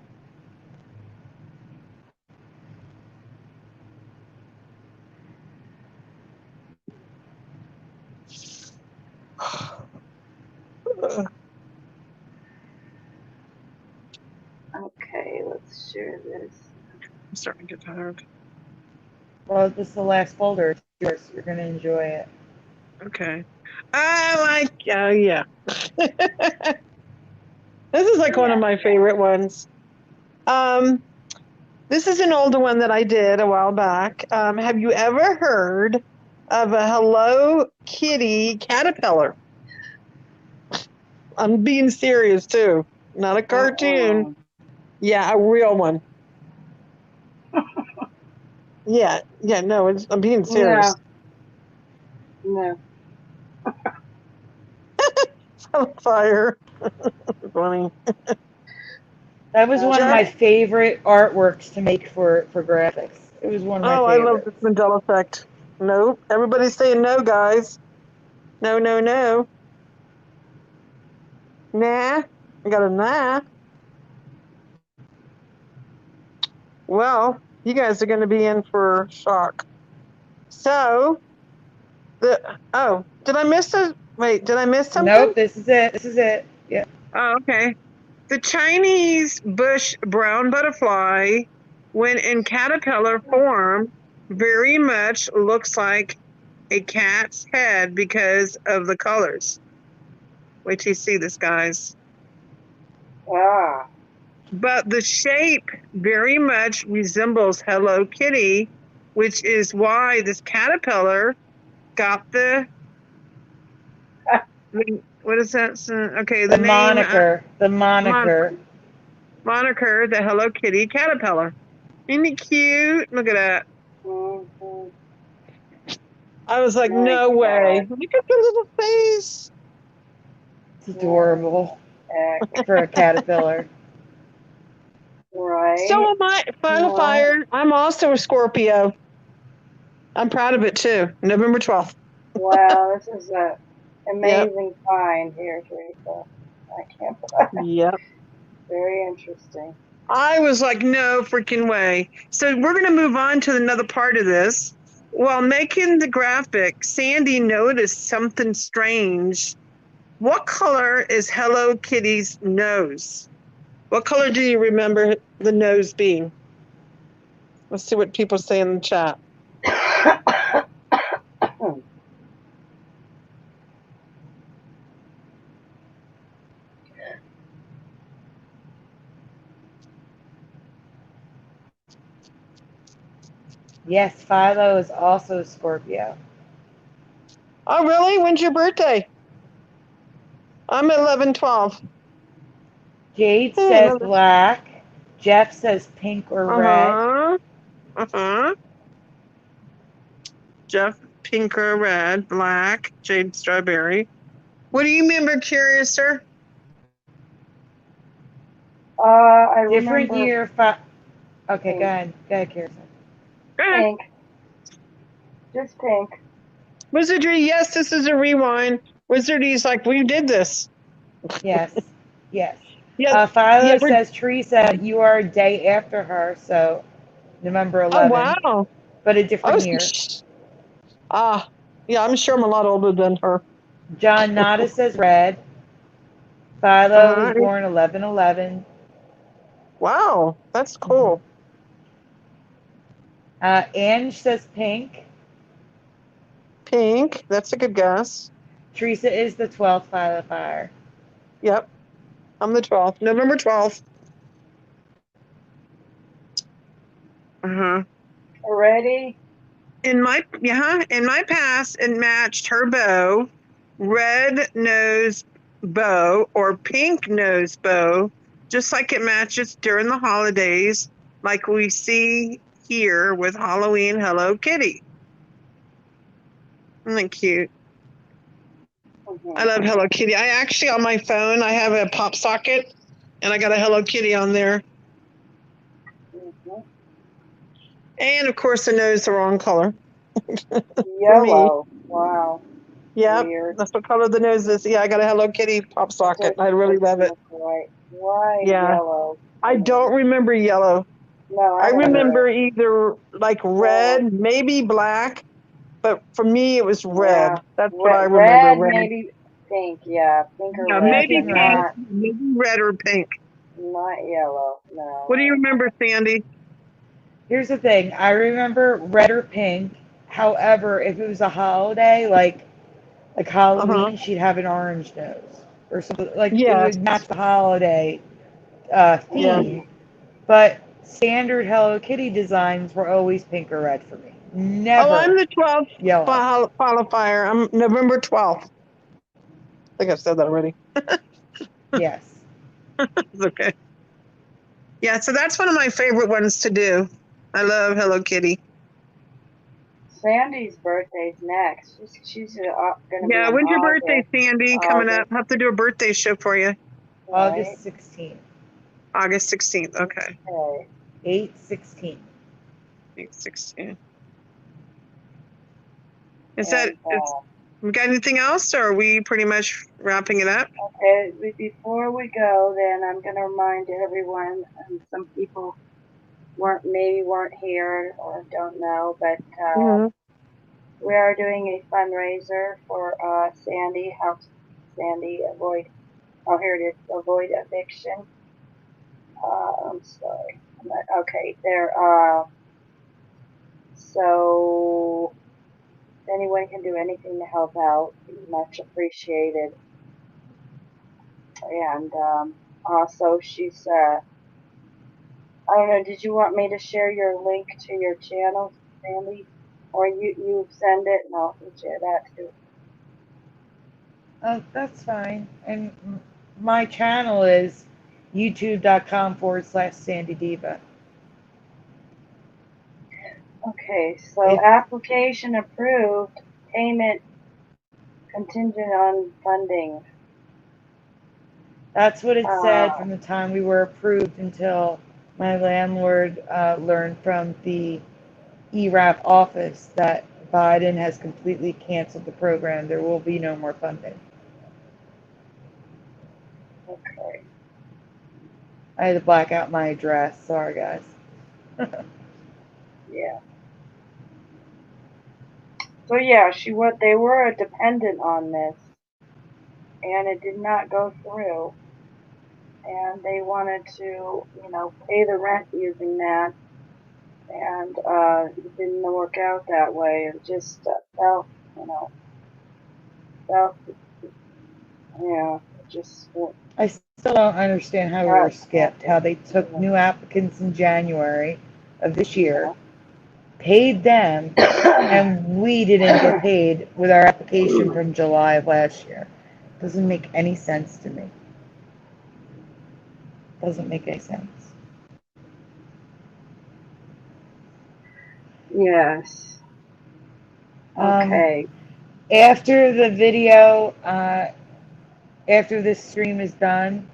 S1: Okay, let's share this.
S3: I'm starting to get tired.
S2: Well, this is the last folder. It's yours. You're going to enjoy it.
S3: Okay. Yeah. This is like one of my favorite ones. This is an older one that I did a while back. Have you ever heard of a Hello Kitty caterpillar? I'm being serious too. Not a cartoon. Yeah, a real one. Yeah, no, I'm being serious.
S1: No.
S3: Fire. Funny.
S2: That was one of my favorite artworks to make for graphics. It was one of my favorites.
S3: I love this Mandela Effect. No, everybody's saying no, guys. No. Nah. I got a nah. Well, you guys are going to be in for shock. So, did I miss it? Wait, did I miss something?
S2: Nope, this is it. Yeah.
S3: Oh, okay. The Chinese bush brown butterfly, when in caterpillar form, very much looks like a cat's head because of the colors. Wait till you see this, guys. But the shape very much resembles Hello Kitty, which is why this caterpillar got the what is that? Okay, the name,
S2: moniker. The moniker.
S3: Moniker, the Hello Kitty caterpillar. Isn't it cute? Look at that. I was like, no way. Look at the little face.
S2: It's adorable for a caterpillar.
S1: Right.
S3: So am I. Final Fire. I'm also a Scorpio. I'm proud of it too. November 12th.
S1: Wow, this is Amazing find here, Teresa. I can't believe.
S3: Yep.
S1: Very interesting.
S3: I was like, no freaking way. So we're going to move on to another part of this. While making the graphic, Sandy noticed something strange. What color is Hello Kitty's nose? What color do you remember the nose being? Let's see what people say in the chat.
S2: Yes, Philo is also a Scorpio.
S3: Oh, really? When's your birthday? I'm 11/12.
S2: Jade says black. Jeff says pink or red.
S3: Jeff, pink or red, black, Jade, strawberry. What do you remember, Curious, sir?
S1: I
S2: Different
S1: remember
S2: year. Okay, go ahead. Go ahead, Kirsten.
S1: pink. Just pink.
S3: Wizardry, yes, this is a rewind. Wizardry's like, we did this.
S2: Yes. Yes.
S3: Yeah.
S2: Philo says, Teresa, you are a day after her, so November 11th.
S3: Oh, wow.
S2: But a different year.
S3: Yeah, I'm sure I'm a lot older than her.
S2: John Nada says red. Philo was born 11/11.
S3: Wow, that's cool.
S2: Ange says pink.
S3: Pink, that's a good guess.
S2: Teresa is the 12th Philo Fire.
S3: Yep, I'm the 12th, November 12th.
S1: Ready?
S3: In my past, it matched her bow, red nose bow or pink nose bow, just like it matches during the holidays, like we see here with Halloween Hello Kitty. Isn't that cute? I love Hello Kitty. I actually, on my phone, I have a pop socket, and I got a Hello Kitty on there. And, of course, the nose the wrong color.
S1: Yellow. Wow.
S3: Yeah,
S1: Weird.
S3: that's what color the nose is. Yeah, I got a Hello Kitty pop socket. I really love it.
S1: Why yellow?
S3: I don't remember yellow.
S1: No,
S3: I remember either like red, maybe black, but for me it was red.
S1: Yeah.
S3: That's what I remember. Red,
S1: maybe pink. Yeah, pink or red.
S3: maybe
S2: Pink,
S3: pink, maybe red or pink.
S1: Not yellow. No.
S3: What do you remember, Sandy?
S2: Here's the thing. I remember red or pink. However, if it was a holiday, like Halloween, she'd have an orange nose or something. Like it would match the holiday theme.
S3: Yeah.
S2: But standard Hello Kitty designs were always pink or red for me. Never.
S3: Oh, I'm the 12th
S2: yellow.
S3: qualifier. I'm November 12th. I think I've said that already.
S2: Yes.
S3: It's okay. Yeah, so that's one of my favorite ones to do. I love Hello Kitty.
S1: Sandy's birthday's next. She's gonna be.
S3: Yeah, when's your birthday, Sandy? Coming up. I'll have to do a birthday show for you.
S2: August 16th.
S3: August 16th. Okay.
S2: 8/16.
S3: 8/16. Is that? We got anything else, or are we pretty much wrapping it up?
S1: Okay. Before we go, then I'm gonna remind everyone. Some people weren't here or don't know, but we are doing a fundraiser for Sandy. Help Sandy avoid. Oh, here it is. Avoid eviction. I'm sorry. Okay, there. So if anyone can do anything to help out, much appreciated. And also, she's. I don't know. Did you want me to share your link to your channel, Sandy, or you send it and I'll share that too?
S2: Oh, that's fine. And my channel is youtube.com/SandyDiva.
S1: Okay, so application approved, payment contingent on funding.
S2: That's what it said from the time we were approved until my landlord learned from the ERAP office that Biden has completely canceled the program. There will be no more funding.
S1: Okay.
S2: I had to black out my address. Sorry, guys.
S1: Yeah. So yeah, they were dependent on this, and it did not go through. And they wanted to, pay the rent using that, and it didn't work out that way. It just felt, yeah, it just.
S2: I still don't understand how we were skipped, how they took new applicants in January of this year, paid them, and we didn't get paid with our application from July of last year. Doesn't make any sense to me. Doesn't make any sense.
S1: Yes. Okay.
S2: After the video, after this stream is done,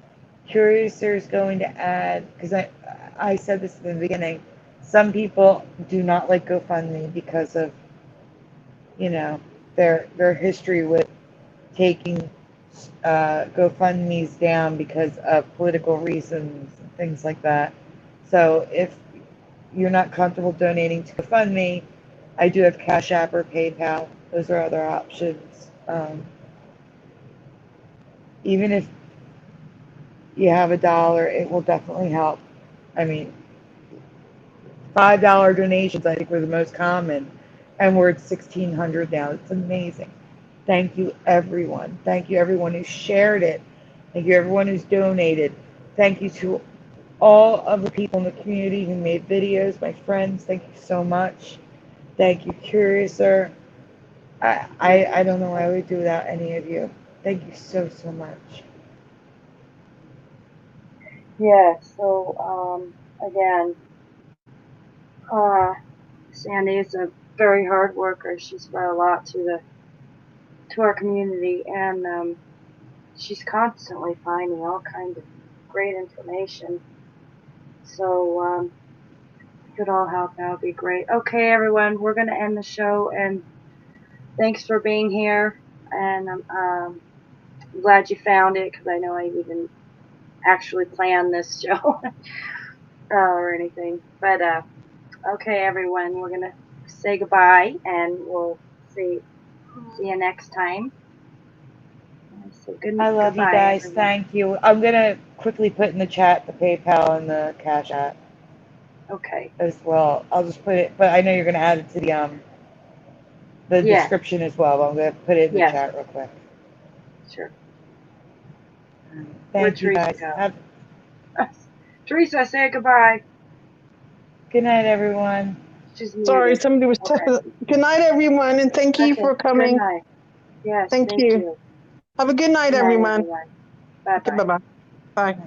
S2: Curiouser is going to add, because I said this in the beginning, some people do not like GoFundMe because of, their history with taking GoFundMe's down because of political reasons and things like that. So if you're not comfortable donating to GoFundMe, I do have CashApp or PayPal. Those are other options. Even if you have $1, it will definitely help. I mean, $5 donations, I think, were the most common, and we're at 1,600 now. It's amazing. Thank you, everyone. Thank you, everyone who shared it. Thank you, everyone who's donated. Thank you to all of the people in the community who made videos, my friends. Thank you so much. Thank you, Curiouser. I don't know what I would do without any of you. Thank you so, so much.
S1: Yeah, so, again, Sandy is a very hard worker. She's brought a lot to our community, and she's constantly finding all kinds of great information. So, if we could all help out, it'd be great. Okay, everyone, we're going to end the show, and thanks for being here, and I'm glad you found it, because I know I didn't actually plan this show or anything. But, okay, everyone, we're going to say goodbye, and we'll see you next time. So
S2: I love you guys.
S1: Everyone.
S2: Thank you. I'm going to quickly put in the chat the PayPal and the Cash App.
S1: Okay.
S2: As well. I'll just put it, but I know you're going to add it to the description as well. But I'm going to put it in the chat real quick.
S1: Sure.
S2: Thank you guys.
S1: Teresa, say goodbye.
S2: Good night, everyone.
S3: Sorry, somebody was. Good night, everyone, and thank you for coming.
S1: Good night. Yes,
S3: thank you. Have a good night, everyone.
S1: Bye bye.
S3: Okay, bye-bye. Bye.